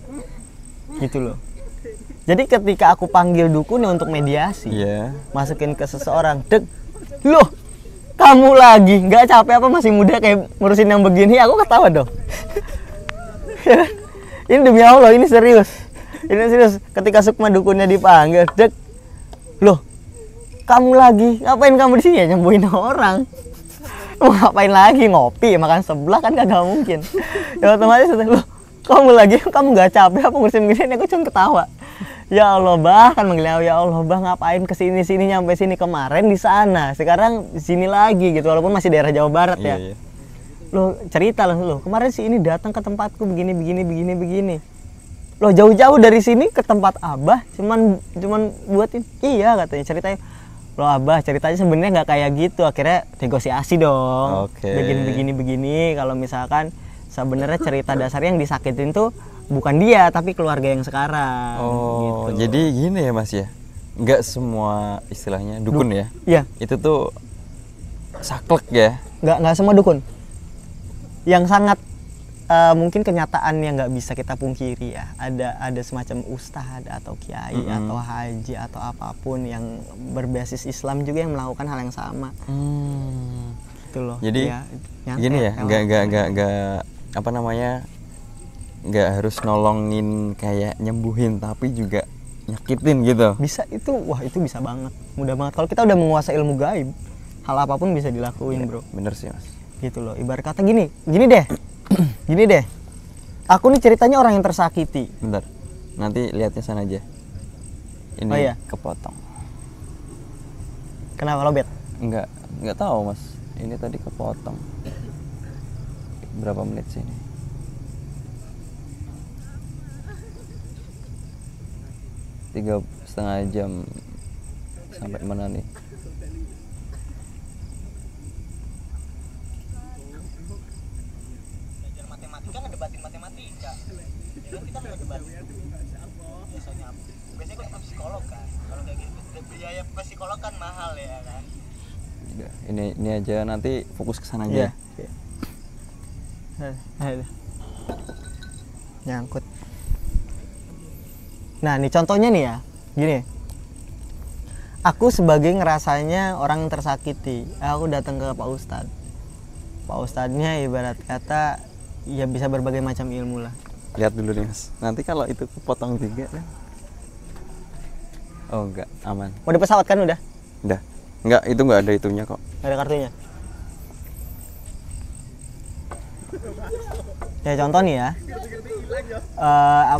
S2: gitu loh. Jadi ketika aku panggil dukunnya untuk mediasi, masukin ke seseorang, loh kamu lagi nggak capek apa, masih muda kayak ngurusin yang begini? Aku ketawa dong. Ini demi Allah, ini serius. Ketika Sukma dukunnya dipanggil, loh kamu lagi ngapain kamu di sini? Ya nyembuhin orang. Mau ngapain lagi? Ngopi, makan sebelah kan kagak mungkin. Ya otomatis, loh kamu lagi, kamu nggak capek apa ngurusin begini? Aku cuma ketawa. Ya Allah, bahkan manggil ya Allah, bah ngapain kesini nyampe sini, kemarin di sana, sekarang di sini lagi gitu, walaupun masih daerah Jawa Barat ya. Lo cerita lo kemarin si ini datang ke tempatku begini. Lo jauh-jauh dari sini ke tempat Abah, cuman buatin. Iya katanya ceritanya. Lo Abah ceritanya sebenarnya nggak kayak gitu, akhirnya negosiasi dong. Begini. Kalau misalkan sebenarnya cerita dasarnya yang disakitin tuh bukan dia tapi keluarga yang sekarang.
S1: Gitu. Jadi gini ya Mas ya. nggak semua istilahnya dukun ya.
S2: Iya.
S1: Itu tuh saklek ya.
S2: Nggak semua dukun. Yang sangat mungkin kenyataan yang nggak bisa kita pungkiri ya. Ada semacam ustadz atau kiai atau haji atau apapun yang berbasis Islam juga yang melakukan hal yang sama. Gitu loh.
S1: Jadi
S2: ya,
S1: gini ya, nggak apa namanya, nggak harus nolongin kayak nyembuhin, tapi juga nyakitin gitu.
S2: Bisa itu, wah itu bisa banget, mudah banget. Kalau kita udah menguasai ilmu gaib, hal apapun bisa dilakuin, bro.
S1: Bener sih mas.
S2: Gitu loh, ibarat kata gini deh, gini deh. Aku nih ceritanya orang yang tersakiti.
S1: Bentar, nanti lihatnya sana aja. Ini
S2: Oh, iya?
S1: kepotong.
S2: Kenapa lo bet?
S1: Nggak tahu mas. Ini tadi kepotong. Berapa menit sih ini? 3,5 jam. Sampai mana nih?
S2: Belajar matematika ngedebatin matematika. Ya kan kita ngedebat. Biasanya kalau psikolog kan, kalau kayak gitu biaya psikolog kan mahal ya kan.
S1: Ini aja, nanti fokus ke sana aja.
S2: Nyangkut. Nah, nih contohnya nih ya. Gini. Aku sebagai ngerasanya orang yang tersakiti, aku datang ke Pak Ustadz. Pak Ustadznya ibarat kata ya bisa berbagai macam ilmu lah.
S1: Lihat dulu nih mas. Nanti kalau itu kepotong juga kan? Oh enggak, aman.
S2: Mau di pesawat kan udah?
S1: Udah. Enggak, itu enggak ada itunya kok.
S2: Nggak ada kartunya. Ya contoh nih ya.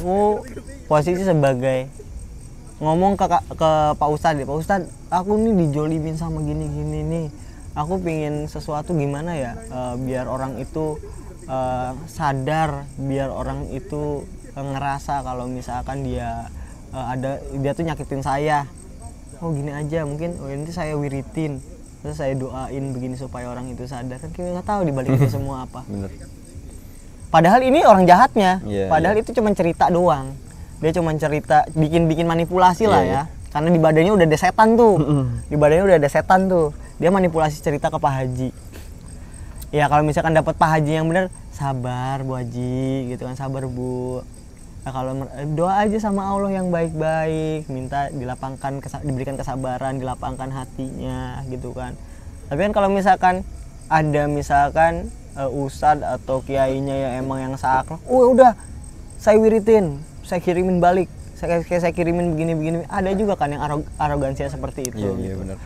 S2: Aku posisi sebagai ngomong ke Pak Ustadz, Pak Ustadz, aku nih dijolimin sama gini-gini nih. Aku pingin sesuatu gimana ya, biar orang itu sadar, biar orang itu ngerasa kalau misalkan dia dia tuh nyakitin saya. Oh gini aja, mungkin nanti saya wiritin, terus saya doain begini supaya orang itu sadar. Kan kita nggak tahu dibalik itu semua apa.
S1: Bener.
S2: Padahal ini orang jahatnya.
S1: Yeah,
S2: padahal itu cuma cerita doang. Dia cuma cerita, bikin manipulasi lah ya. Karena di badannya udah ada setan tuh. Di badannya udah ada setan tuh. Dia manipulasi cerita ke Pak Haji. Ya kalau misalkan dapat Pak Haji yang benar, sabar Bu Haji, gitu kan, sabar Bu. Nah, kalau doa aja sama Allah yang baik-baik, minta dilapangkan, diberikan kesabaran, dilapangkan hatinya, gitu kan. Tapi kan kalau misalkan ada misalkan ustadz atau kiainya yang emang yang saklek, udah saya wiritin, saya kirimin balik, saya kirimin begini-begini. Ada juga kan yang arogansinya seperti itu.
S1: Iya,
S2: gitu.
S1: iya benar.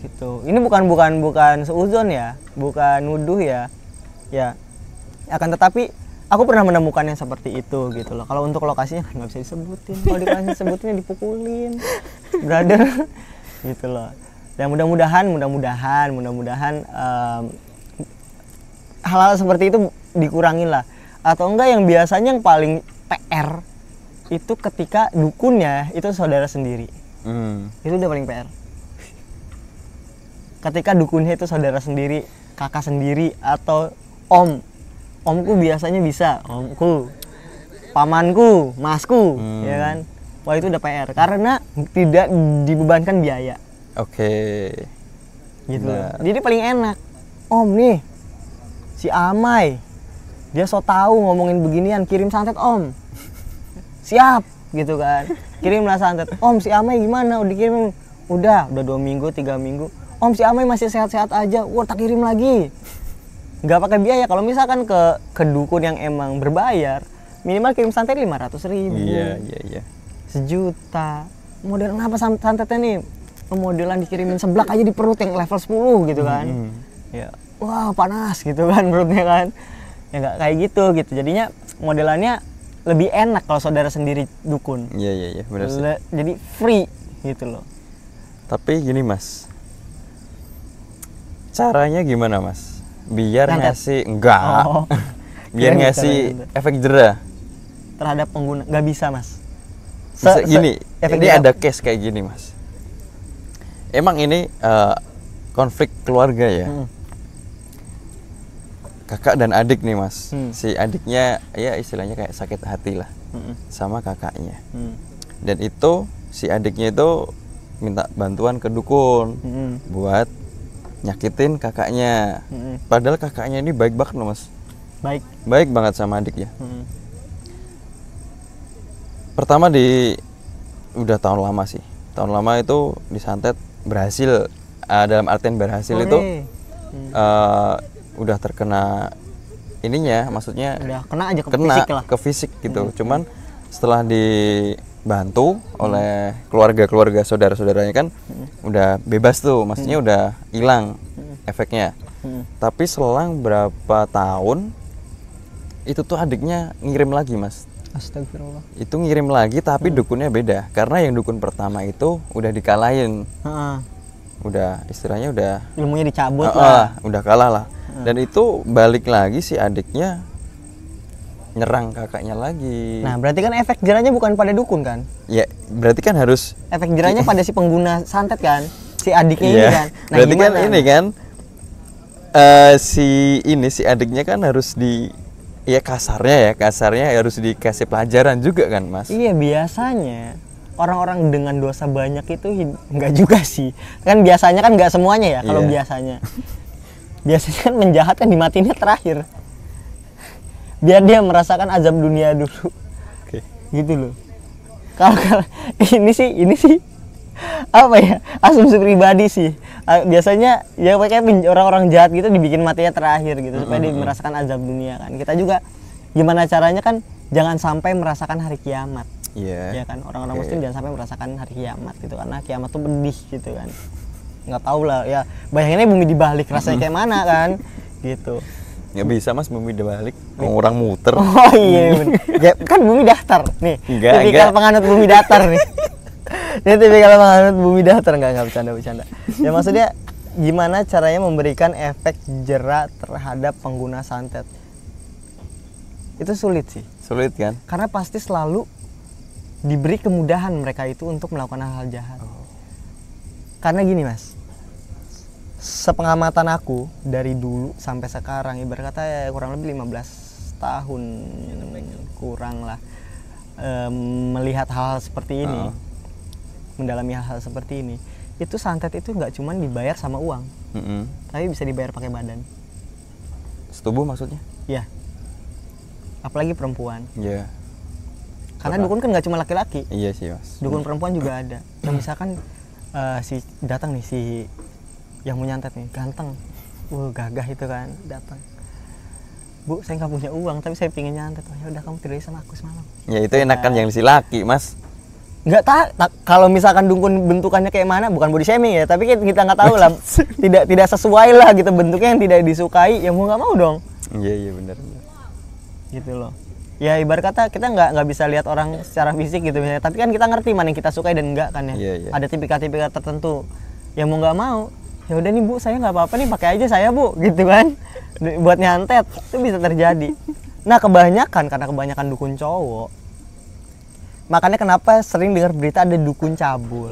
S2: Gitu. Ini bukan seuzon ya, bukan nuduh ya. Ya. Akan tetapi aku pernah menemukan yang seperti itu gitu loh. Kalau untuk lokasinya nggak bisa disebutin. Kalau disebutinnya dipukulin, brother. Gitu loh. Dan mudah-mudahan hal-hal seperti itu dikurangin lah. Atau enggak yang biasanya yang paling PR itu ketika dukunnya itu saudara sendiri. Itu udah paling PR. Ketika dukunnya itu saudara sendiri, kakak sendiri, atau omku biasanya bisa, omku, pamanku, masku, ya kan. Wah itu udah PR karena tidak dibebankan biaya.
S1: Oke.
S2: Gitu. Jadi paling enak. Om nih, si Amai, dia so tahu ngomongin beginian, kirim santet Om. Siap, gitu kan. Kirimlah santet. Om si Amai gimana? Udah kirim? Udah 2 minggu, 3 minggu. Om si Amai masih sehat-sehat aja. Wah tak kirim lagi. Nggak pakai biaya. Kalau misalkan ke dukun yang emang berbayar, minimal kirim santet 500.000.
S1: Iya.
S2: 1 juta. Modelan apa santetnya nih? Modelan dikirimin seblak aja di perut yang level 10 gitu kan. Ya, wah panas gitu kan perutnya kan. Ya nggak kayak gitu. Jadinya modelannya lebih enak kalau saudara sendiri dukun.
S1: Iya benar sih.
S2: Jadi free gitu loh.
S1: Tapi gini mas, caranya gimana mas? Biar ngasih biar ngasih efek jera
S2: terhadap pengguna. Nggak bisa mas.
S1: Gini, ini ada case kayak gini mas. Emang ini konflik keluarga ya. Kakak dan adik nih mas. Si adiknya ya istilahnya kayak sakit hati lah sama kakaknya. Dan itu si adiknya itu minta bantuan ke dukun buat nyakitin kakaknya. Padahal kakaknya ini baik banget loh mas. Baik banget sama adiknya. Pertama udah tahun lama sih. Tahun lama itu disantet berhasil. Dalam artian berhasil itu udah terkena ininya, maksudnya
S2: udah kena aja ke fisik lah.
S1: Ke fisik gitu. Cuman setelah dibantu oleh keluarga saudara-saudaranya kan udah bebas tuh, maksudnya udah hilang efeknya. Tapi selang berapa tahun itu tuh adiknya ngirim lagi mas.
S2: Astagfirullah.
S1: Itu ngirim lagi tapi dukunnya beda, karena yang dukun pertama itu udah dikalahin. Udah istilahnya udah
S2: ilmunya dicabut lah.
S1: Udah kalah lah. Dan itu balik lagi si adiknya nyerang kakaknya lagi.
S2: Nah, berarti kan efek jerahnya bukan pada dukun kan?
S1: Ya, berarti kan harus
S2: efek jerahnya pada si pengguna santet kan? Si adiknya ini kan.
S1: Nah, berarti gimana? Kan ini kan si adiknya kan harus kasarnya harus dikasih pelajaran juga kan, Mas?
S2: Iya, biasanya orang-orang dengan dosa banyak itu enggak juga sih. Kan biasanya kan enggak semuanya ya, kalau biasanya. Biasanya kan menjahat kan dimatiinnya terakhir. Biar dia merasakan azab dunia dulu. Gitu loh. Kalau ini sih apa ya, asumsi pribadi sih. Biasanya ya kayak orang-orang jahat gitu dibikin matinya terakhir gitu supaya dia merasakan azab dunia kan. Kita juga gimana caranya kan jangan sampai merasakan hari kiamat. Ya kan, orang-orang muslim jangan sampai merasakan hari kiamat gitu, karena kiamat tuh pedih gitu kan. Nggak tahu lah ya, bayanginnya bumi dibalik rasanya kayak mana kan gitu.
S1: Nggak bisa mas bumi dibalik, orang muter.
S2: Oh iya bener. Ya, kan bumi datar nih. Tipikal penganut bumi datar nih. Ini tipikal penganut bumi datar, nggak bercanda. Ya maksudnya gimana caranya memberikan efek jera terhadap pengguna santet? Itu sulit sih.
S1: Sulit kan?
S2: Karena pasti selalu diberi kemudahan mereka itu untuk melakukan hal-hal jahat. Karena gini mas, sepengamatan aku dari dulu sampai sekarang, ibarat kata ya kurang lebih 15 tahun kurang lah, melihat hal-hal seperti ini, mendalami hal-hal seperti ini, itu santet itu nggak cuma dibayar sama uang, tapi bisa dibayar pakai badan.
S1: Setubuh maksudnya?
S2: Iya. Apalagi perempuan.
S1: Iya.
S2: Karena dukun kan nggak cuma laki-laki.
S1: Iya sih mas.
S2: Dukun perempuan juga ada. Nah misalkan si datang nih si yang mau nyantet nih, ganteng, gagah itu kan, datang. Bu, saya nggak punya uang tapi saya pingin nyantet. Oh, ya udah kamu tidur sama aku semalam.
S1: Ya itu enakan yang si laki mas.
S2: Nggak kalau misalkan dukun bentukannya kayak mana, bukan body shaming ya, tapi kita nggak tahu lah. tidak sesuai lah gitu, bentuknya yang tidak disukai, ya mau nggak mau dong.
S1: Iya benar.
S2: Gitu loh. Ya ibarat kata kita nggak bisa lihat orang secara fisik gitu misalnya, tapi kan kita ngerti mana yang kita sukai dan enggak kan ya. Ada tipikal-tipikal tertentu yang mau nggak mau, ya udah nih bu, saya nggak apa-apa nih, pakai aja saya bu, gitu kan, buat nyantet itu bisa terjadi. Nah karena kebanyakan dukun cowok, makanya kenapa sering dengar berita ada dukun cabul.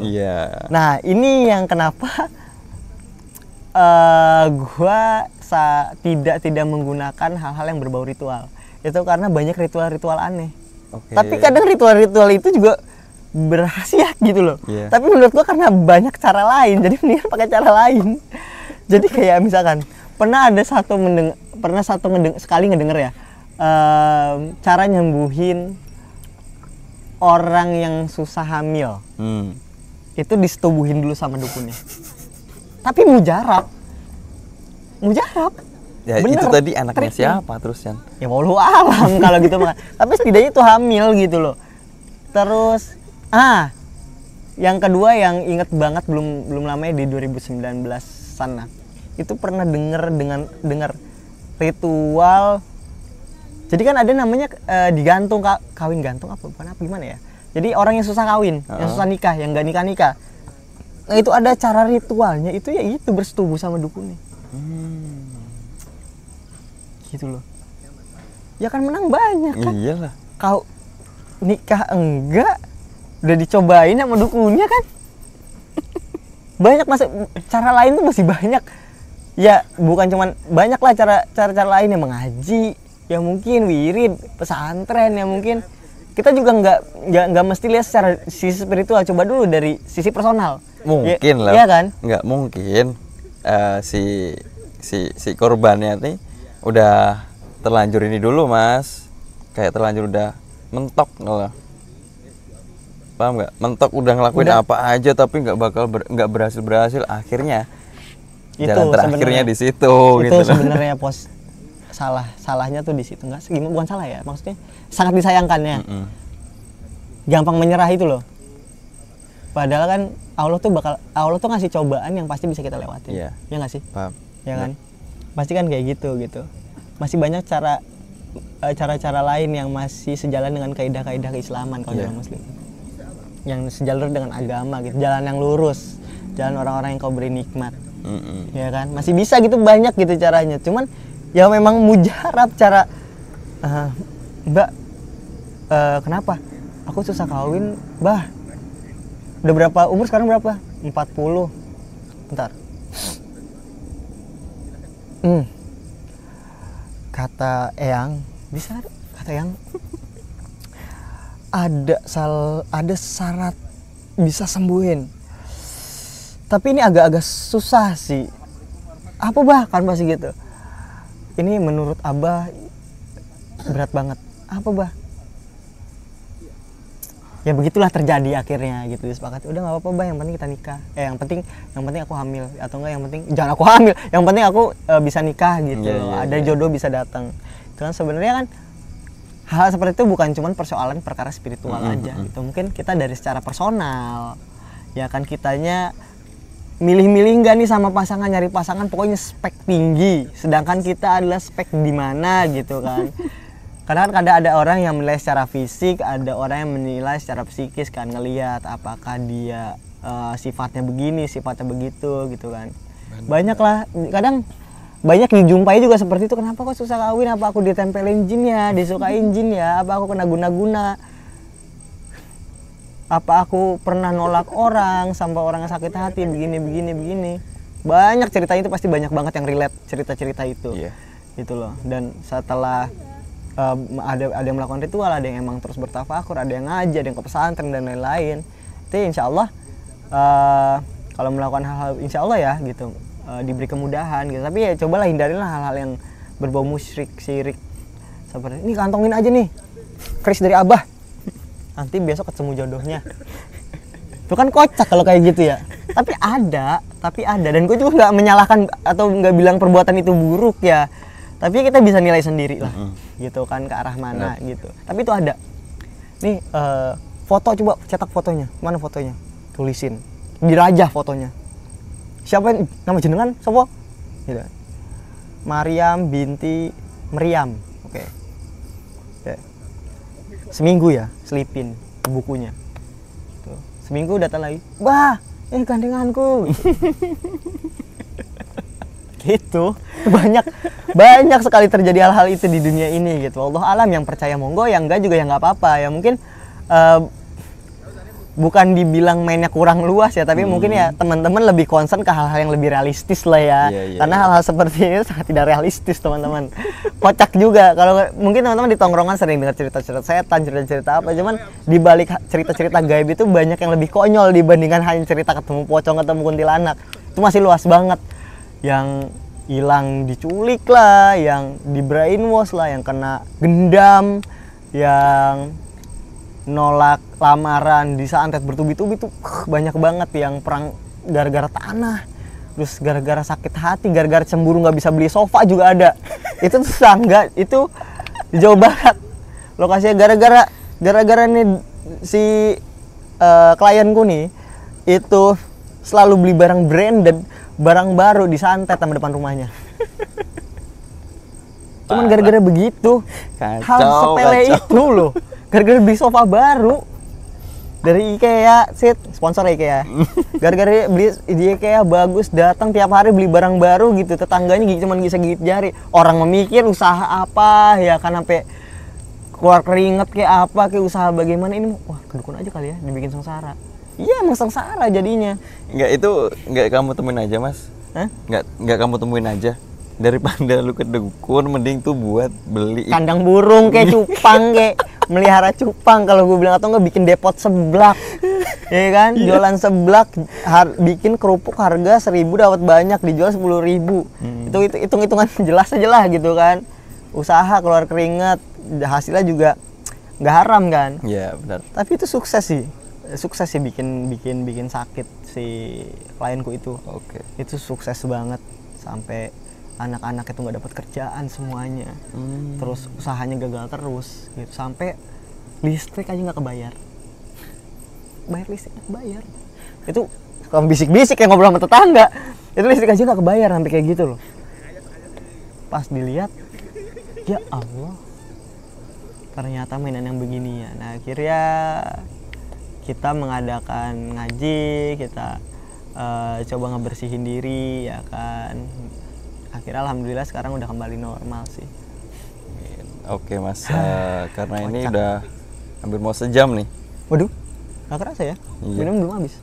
S2: Nah ini yang kenapa gua tidak menggunakan hal-hal yang berbau ritual. Itu karena banyak ritual-ritual aneh. Tapi kadang ritual-ritual itu juga berkhasiat gitu loh. Tapi menurut gua karena banyak cara lain, jadi mendingan pakai cara lain. Jadi kayak misalkan sekali ngedenger ya, cara nyembuhin orang yang susah hamil. Itu disetubuhin dulu sama dukunnya. Tapi mujarab.
S1: Ya bener, itu tadi anaknya siapa terus Yan?
S2: Ya wallahu alam kalau gitu mah. Tapi setidaknya itu hamil gitu loh. Terus yang kedua yang inget banget belum lamanya di 2019 sana. Itu pernah dengar ritual. Jadi kan ada namanya digantung kawin gantung apa gimana ya? Jadi orang yang susah kawin, yang susah nikah, yang enggak nikah. Nah, itu ada cara ritualnya, itu ya itu bersetubuh sama dukunnya. Gitu loh. Ya kan menang banyak kan.
S1: Iyalah.
S2: Kau nikah enggak udah dicobain sama dukunnya kan. Banyak cara lain tuh masih banyak. Ya bukan cuman banyak lah cara lain yang mengaji, yang mungkin wirid, pesantren yang mungkin kita juga nggak mesti lihat secara sisi spiritual, coba dulu dari sisi personal.
S1: Mungkin lah.
S2: Iya kan?
S1: Nggak mungkin si korbannya nih udah terlanjur ini dulu mas, kayak terlanjur udah mentok lah, paham nggak? Mentok udah ngelakuin apa aja tapi nggak berhasil, akhirnya
S2: itu
S1: jalan terakhirnya di situ.
S2: Itu
S1: gitu
S2: sebenarnya salahnya tuh di situ, nggak gimana, bukan salah ya, maksudnya sangat disayangkannya. Gampang menyerah itu loh, padahal kan Allah tuh ngasih cobaan yang pasti bisa kita lewatin.
S1: Iya.
S2: Ya nggak sih?
S1: Paham.
S2: Ya kan? Pasti kan kayak gitu. Masih banyak cara-cara lain yang masih sejalan dengan kaidah-kaidah keislaman kalau jalan muslim, yang sejalur dengan agama gitu, jalan yang lurus, jalan orang-orang yang kau beri nikmat. Ya kan? Masih bisa gitu, banyak gitu caranya. Cuman ya memang mujarab cara Mbak, kenapa aku susah kawin, Bah? Udah berapa umur sekarang, berapa? 40. Bentar. Kata Eyang, bisa kata Eyang ada syarat bisa sembuhin. Tapi ini agak-agak susah sih. Apa Bah? Kan pasti gitu. Ini menurut Abah berat banget. Apa Bah? Ya begitulah terjadi akhirnya gitu, disepakati. Udah nggak apa-apa Bah, yang penting kita nikah. Yang penting aku hamil, atau enggak yang penting jangan aku hamil. Yang penting aku bisa nikah gitu. Ada jodoh bisa datang. Itu kan sebenarnya kan hal seperti itu bukan cuma persoalan perkara spiritual aja gitu. Mungkin kita dari secara personal ya kan, kitanya milih-milih nggak nih sama pasangan, nyari pasangan pokoknya spek tinggi, sedangkan kita adalah spek di mana gitu kan. Karena kan ada orang yang menilai secara fisik, ada orang yang menilai secara psikis kan, ngelihat apakah dia sifatnya begini, sifatnya begitu gitu kan. Banyak lah, kadang banyak dijumpai juga seperti itu. Kenapa kok susah kawin? Apa aku ditempelin jin ya, disukain jin ya, apa aku kena guna-guna, apa aku pernah nolak orang sampai orang sakit hati, begini. Banyak ceritanya itu, pasti banyak banget yang relate cerita-cerita itu. Gitu loh. Dan setelah ada yang melakukan ritual, ada yang emang terus bertafakur, ada yang ngaji, ada yang ke pesantren dan lain-lain. Itu insya Allah kalau melakukan hal-hal insya Allah ya gitu, diberi kemudahan gitu. Tapi ya cobalah hindarilah hal-hal yang berbau musyrik, syirik. Seperti ini, kantongin aja nih keris dari Abah, nanti besok ketemu jodohnya. Itu kan kocak kalau kayak gitu ya. Tapi ada, dan gue juga nggak menyalahkan atau nggak bilang perbuatan itu buruk ya. Tapi kita bisa nilai sendiri lah, gitu kan, ke arah mana gitu. Tapi itu ada. Nih foto, coba cetak fotonya. Mana fotonya? Tulisin. Dirajah fotonya. Siapa nama jenengan? Sopo? Gitu. Maryam binti Meriam. Oke. Seminggu ya, selipin bukunya. Tuh. Seminggu datang lagi. Bah, gandenganku. Gitu. Banyak sekali terjadi hal-hal itu di dunia ini gitu. Allah alam, yang percaya monggo, yang enggak juga ya nggak apa-apa ya. Mungkin bukan dibilang mainnya kurang luas ya, tapi mungkin ya teman-teman lebih concern ke hal-hal yang lebih realistis lah ya. Karena hal-hal seperti ini sangat tidak realistis teman-teman. Kocak juga kalau mungkin teman-teman di tongkrongan sering dengar cerita-cerita setan, cerita-cerita apa, cuman di balik cerita-cerita gaib itu banyak yang lebih konyol dibandingkan hanya cerita ketemu pocong, ketemu kuntilanak. Itu masih luas banget. Yang hilang diculik lah, yang di brainwash lah, yang kena gendam, yang nolak lamaran disantet bertubi-tubi tuh banyak banget, yang perang gara-gara tanah, terus gara-gara sakit hati, gara-gara cemburu nggak bisa beli sofa juga ada. Itu tuh sangga, itu di Jawa Barat lokasinya, gara-gara nih si klienku nih itu selalu beli barang branded, barang baru disantet sama depan rumahnya. Cuman gara-gara begitu, hal sepele itu loh, gara-gara beli sofa baru dari IKEA, sponsor IKEA. Gara-gara beli di IKEA bagus, datang tiap hari beli barang baru gitu, tetangganya cuman bisa gigit jari. Orang memikir usaha apa ya kan, sampai keluar keringet kayak apa, kayak usaha bagaimana ini, wah kedukun aja kali ya, dibikin sengsara. Iya, emang sengsara jadinya. Enggak kamu temuin aja, Mas. Hah? Enggak kamu temuin aja. Daripada lu ke dukun, mending tuh buat beli kandang burung kayak cupang kayak melihara cupang kalau gue bilang, atau enggak bikin depot seblak. Ya kan, jualan seblak, bikin kerupuk harga 1.000 dapat banyak, dijual 10.000. Itu hitung-hitungan jelas aja lah gitu kan. Usaha keluar keringat, hasilnya juga nggak haram kan.
S1: Iya, benar.
S2: Tapi itu sukses sih bikin sakit si klienku itu.
S1: Oke.
S2: Itu sukses banget sampai anak-anak itu nggak dapat kerjaan semuanya. Terus usahanya gagal terus gitu, sampai listrik aja nggak kebayar. Bayar listrik nggak kebayar. Itu kalau bisik-bisik kayak ngobrol sama tetangga, itu listrik aja nggak kebayar sampai kayak gitu loh. Pas dilihat, ya Allah, ternyata mainan yang begini ya. Nah akhirnya kita mengadakan ngaji, kita coba ngebersihin diri ya kan. Akhirnya alhamdulillah sekarang udah kembali normal sih.
S1: Oke Mas, karena ini udah hampir mau sejam nih.
S2: Waduh, gak kerasa ya?
S1: Iya.
S2: Minum belum habis.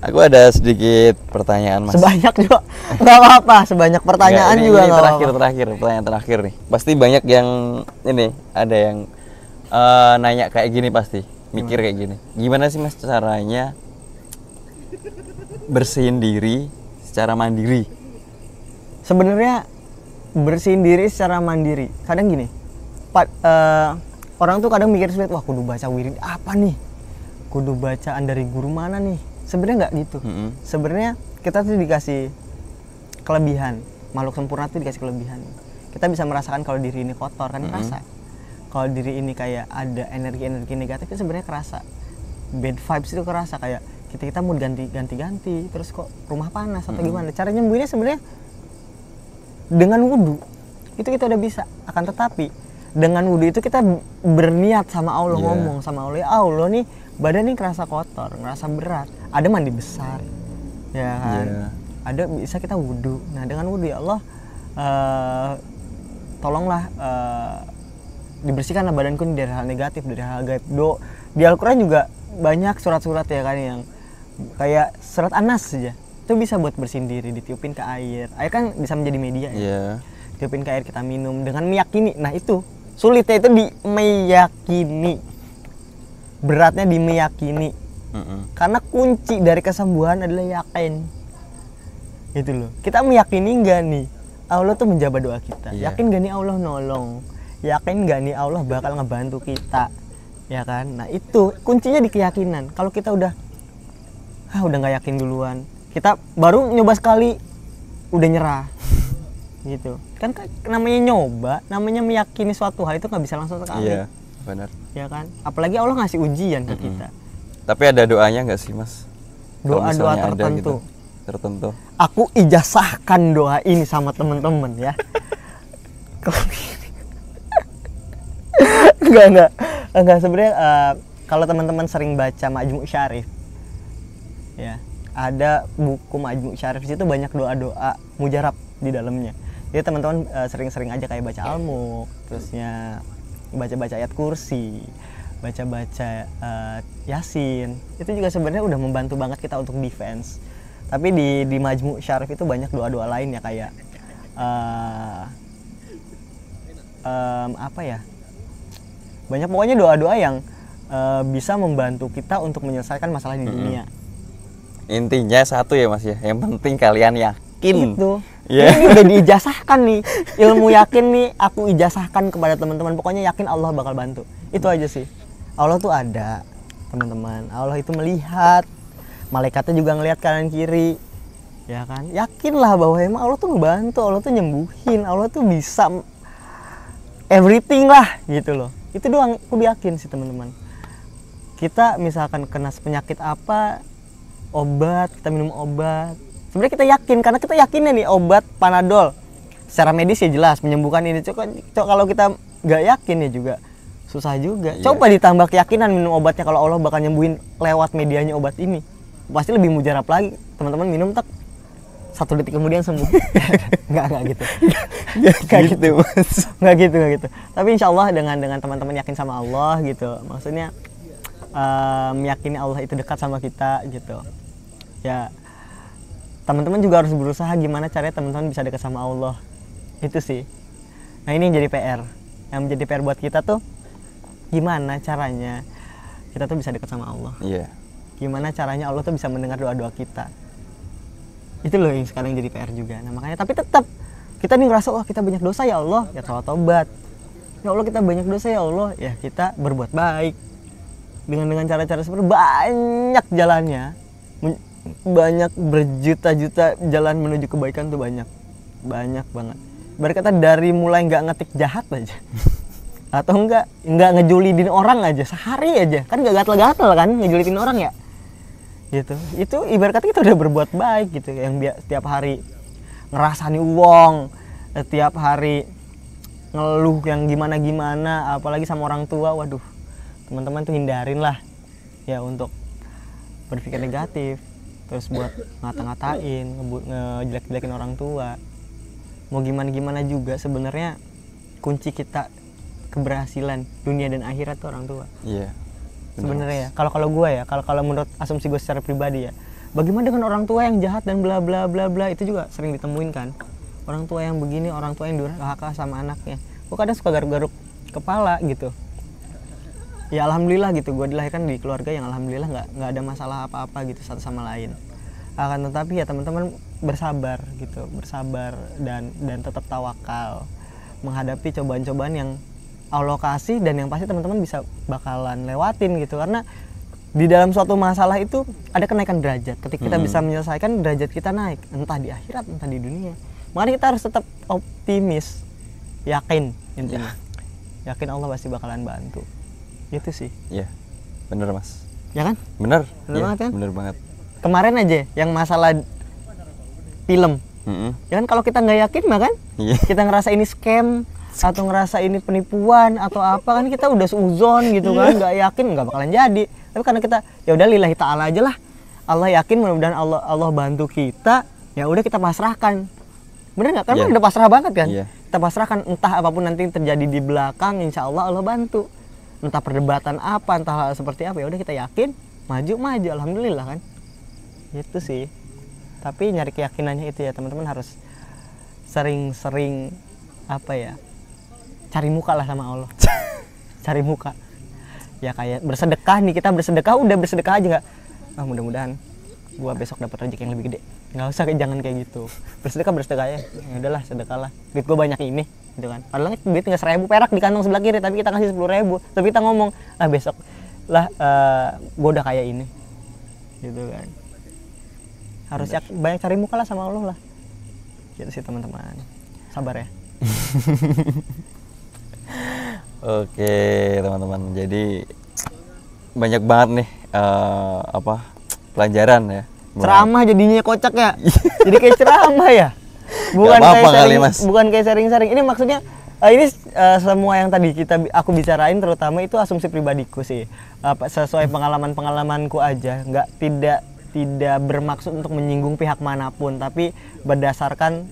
S1: Aku ada sedikit pertanyaan Mas.
S2: Sebanyak juga, nggak apa-apa. Sebanyak pertanyaan
S1: Ini
S2: juga nggak
S1: terakhir,
S2: apa-apa.
S1: pertanyaan terakhir nih. Pasti banyak yang ini, ada yang nanya kayak gini pasti, mikir kayak gini. Gimana sih Mas caranya bersihin diri secara mandiri?
S2: Sebenarnya bersihin diri secara mandiri. Kadang gini, orang tuh kadang mikir sulit, wah kudu baca wirid apa nih? Kudu bacaan dari guru mana nih? Sebenarnya nggak gitu. Sebenarnya kita tuh dikasih kelebihan. Makhluk sempurna tuh dikasih kelebihan. Kita bisa merasakan kalau diri ini kotor kan, kerasa. Kalau diri ini kayak ada energi-energi negatif itu sebenarnya kerasa. Bad vibes itu kerasa, kayak kita mood ganti-ganti, terus kok rumah panas atau gimana. Cara nyembuhinnya sebenarnya dengan wudhu. Itu kita udah bisa. Akan tetapi dengan wudhu itu kita berniat sama Allah, ngomong sama Allah, ya Allah nih badan ini kerasa kotor, ngerasa berat, ada mandi besar, ya kan, ada bisa kita wudhu. Nah dengan wudhu, ya Allah, tolonglah dibersihkanlah badanku dari hal negatif, dari hal gaib. Di Al-Quran juga banyak surat-surat ya kan, yang kayak surat An-Nas saja itu bisa buat bersihin diri, ditiupin ke air kan bisa menjadi media ya. Tiupin ke air, kita minum dengan meyakini. Nah itu sulitnya itu di meyakini, beratnya di meyakini. Karena kunci dari kesembuhan adalah yakin. Gitu loh. Kita meyakini nggak nih Allah tuh menjawab doa kita? Yakin nggak nih Allah nolong? Yakin nggak nih Allah bakal ngebantu kita? Ya kan? Nah itu kuncinya di keyakinan. Kalau kita udah nggak yakin duluan, kita baru nyoba sekali udah nyerah. Gitu kan, namanya nyoba, namanya meyakini suatu hal itu nggak bisa langsung sekali.
S1: Iya, benar.
S2: Ya kan, apalagi Allah ngasih ujian ke kita.
S1: Tapi ada doanya nggak sih Mas?
S2: Doa-doa tertentu.
S1: Gitu, tertentu.
S2: Aku ijazahkan doa ini sama temen-temen ya. Enggak sebenarnya kalau teman-teman sering baca Majmu' Syarif, ya ada buku Majmu' Syarif, situ banyak doa-doa mujarab di dalamnya. Jadi teman-teman sering-sering aja kayak baca Al-Mulk, terusnya baca-baca ayat kursi, baca-baca Yasin. Itu juga sebenarnya udah membantu banget kita untuk defense. Tapi di Majmu' Syarif itu banyak doa-doa lain ya, kayak apa ya? Banyak pokoknya doa-doa yang bisa membantu kita untuk menyelesaikan masalah di dunia.
S1: Intinya satu ya Mas ya, yang penting kalian yakin.
S2: Itu. Ini udah diijazahkan nih, ilmu yakin nih aku ijazahkan kepada teman-teman. Pokoknya yakin Allah bakal bantu. Itu aja sih. Allah tuh ada, teman-teman. Allah itu melihat, malaikatnya juga ngelihat kanan kiri, ya kan. Yakinlah bahwa emang Allah tuh ngebantu, Allah tuh nyembuhin, Allah tuh bisa everything lah gitu loh. Itu doang aku yakin sih teman-teman. Kita misalkan kena penyakit apa, obat, kita minum obat. Sebenarnya kita yakin, karena kita yakinnya nih obat Panadol secara medis ya jelas menyembuhkan ini. Coba kalau kita nggak yakin ya juga susah juga. Coba ditambah keyakinan minum obatnya kalau Allah bakal nyembuhin lewat medianya obat ini, pasti lebih mujarab lagi. Teman-teman minum tak 1 detik kemudian sembuh. Nggak gitu. Nggak gitu. Tapi insya Allah dengan teman-teman yakin sama Allah gitu, maksudnya meyakini Allah itu dekat sama kita gitu. Ya teman-teman juga harus berusaha gimana caranya teman-teman bisa dekat sama Allah. Itu sih. Nah ini yang jadi PR. Yang menjadi PR buat kita tuh gimana caranya kita tuh bisa dekat sama Allah.
S1: Iya.
S2: Gimana caranya Allah tuh bisa mendengar doa-doa kita. Itu loh yang sekarang jadi PR juga. Nah makanya tapi tetap kita nih ngerasa wah kita banyak dosa ya Allah, ya tobat. Ya Allah kita banyak dosa ya Allah, ya kita berbuat baik. Dengan cara-cara seperti banyak jalannya. Banyak berjuta-juta jalan menuju kebaikan tuh banyak banget. Berkata dari mulai nggak ngetik jahat aja atau nggak ngejulidin orang aja sehari aja kan nggak gatel-gatel kan ngejulitin orang ya gitu, itu ibarat kata kita udah berbuat baik gitu. Yang setiap hari ngerasani uang, setiap hari ngeluh yang gimana apalagi sama orang tua, waduh teman-teman tuh hindarin lah ya untuk berpikir negatif, terus buat ngata-ngatain, ngejelek-jelekin orang tua. Mau gimana juga sebenarnya kunci kita keberhasilan dunia dan akhirat tuh orang tua.
S1: Iya.
S2: Sebenarnya ya. Kalau gue ya, kalau menurut asumsi gue secara pribadi ya. Bagaimana dengan orang tua yang jahat dan bla bla bla bla, itu juga sering ditemuin kan. Orang tua yang begini, orang tua yang durhaka sama anaknya. Gue kadang suka garuk-garuk kepala gitu. Ya alhamdulillah gitu, gue dilahirkan di keluarga yang alhamdulillah nggak ada masalah apa-apa gitu satu sama lain. Akan tetapi ya teman-teman bersabar gitu, bersabar dan tetap tawakal menghadapi cobaan-cobaan yang Allah kasih dan yang pasti teman-teman bisa bakalan lewatin gitu. Karena di dalam suatu masalah itu ada kenaikan derajat. Ketika kita bisa menyelesaikan, derajat kita naik, entah di akhirat entah di dunia. Makanya kita harus tetap optimis, yakin intinya. Yakin Allah pasti bakalan bantu. Itu sih.
S1: Iya. Bener Mas.
S2: Ya kan?
S1: Bener.
S2: Bener banget kan?
S1: Bener banget.
S2: Kemarin aja yang masalah film. Ya kan kalau kita nggak yakin mah kan? Kita ngerasa ini scam atau ngerasa ini penipuan atau apa kan kita udah seuzon gitu kan, nggak yakin nggak bakalan jadi. Tapi karena kita ya udah lillahi ta'ala aja lah. Allah yakin, mudah-mudahan Allah bantu kita, ya udah kita pasrahkan. Bener nggak? Kan udah pasrah banget kan? Kita pasrahkan entah apapun nanti yang terjadi di belakang, insya Allah bantu. Entah perdebatan apa, entah hal seperti apa, ya udah kita yakin, maju, alhamdulillah kan. Itu sih. Tapi nyari keyakinannya itu ya teman-teman harus sering-sering apa ya, cari muka lah sama Allah. Cari muka ya, kayak bersedekah nih, kita bersedekah udah bersedekah aja nggak, mudah-mudahan gua besok dapat rezeki yang lebih gede, nggak usah, jangan kayak gitu. Bersedekah ya udahlah, sedekahlah, duit gua banyak ini gitu kan, padahal duit tinggal 1.000 perak di kantong sebelah kiri tapi kita kasih 10.000, tapi kita ngomong besok lah gua udah kayak ini gitu kan. Harus banyak cari muka lah sama Allah lah gitu sih teman-teman, sabar ya.
S1: Oke teman-teman, jadi banyak banget nih pelajaran ya.
S2: Ceramah jadinya kocak ya. Jadi kayak ceramah ya. Bukan kayak sharing-sharing. Ini maksudnya ini semua yang tadi aku bicarain terutama itu asumsi pribadiku sih. Sesuai pengalamanku aja, tidak bermaksud untuk menyinggung pihak manapun, tapi berdasarkan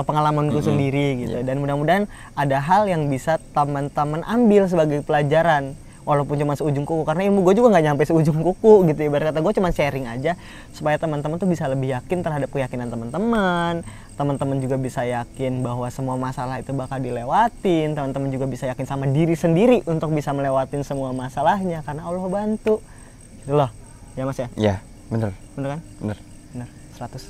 S2: pengalamanku sendiri gitu. Dan mudah-mudahan ada hal yang bisa teman-teman ambil sebagai pelajaran walaupun cuma seujung kuku, karena ilmu gue juga nggak nyampe seujung kuku gitu. Ibarat kata gue cuma sharing aja supaya teman-teman tuh bisa lebih yakin terhadap keyakinan teman-teman juga bisa yakin bahwa semua masalah itu bakal dilewatin, teman-teman juga bisa yakin sama diri sendiri untuk bisa melewatin semua masalahnya karena Allah bantu gitu loh ya Mas ya.
S1: Iya bener
S2: kan?
S1: Bener
S2: 100.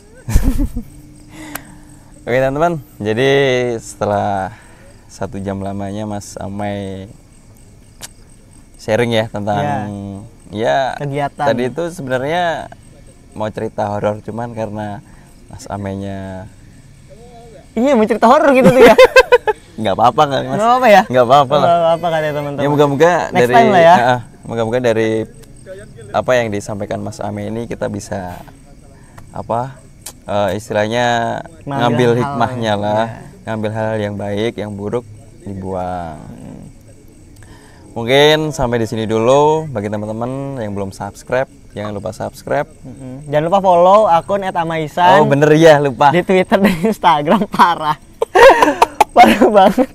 S1: Oke teman-teman, jadi setelah 1 jam lamanya Mas Amai sharing ya tentang
S2: kegiatan.
S1: Tadi itu sebenarnya mau cerita horor, cuman karena Mas Amainya
S2: mau cerita horor gitu tuh ya.
S1: Nggak apa-apa kan Mas?
S2: Nggak apa-apa ya?
S1: Nggak apa-apa lah.
S2: Nggak apa-apa kan ya teman-teman.
S1: Ya moga-moga
S2: next time lah ya.
S1: Moga-moga dari apa yang disampaikan Mas Amai ini kita bisa istilahnya ngambil hikmahnya lah, ngambil hal yang baik, yang buruk dibuang. Mungkin sampai di sini dulu. Bagi teman-teman yang belum subscribe, jangan lupa subscribe.
S2: Jangan lupa follow akun @amaisan.
S1: Oh bener ya, lupa.
S2: Di Twitter dan Instagram parah banget.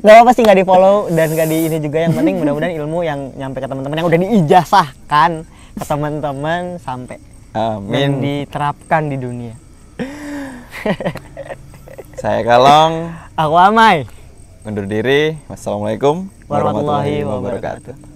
S2: Gak apa sih nggak di follow dan nggak di ini juga, yang penting mudah-mudahan ilmu yang nyampe ke teman-teman yang udah diijazahkan ke teman-teman sampai.
S1: Amin.
S2: Dan diterapkan di dunia.
S1: Saya Kalong.
S2: Aku Amai.
S1: undur diri. Wassalamualaikum
S2: warahmatullahi wabarakatuh.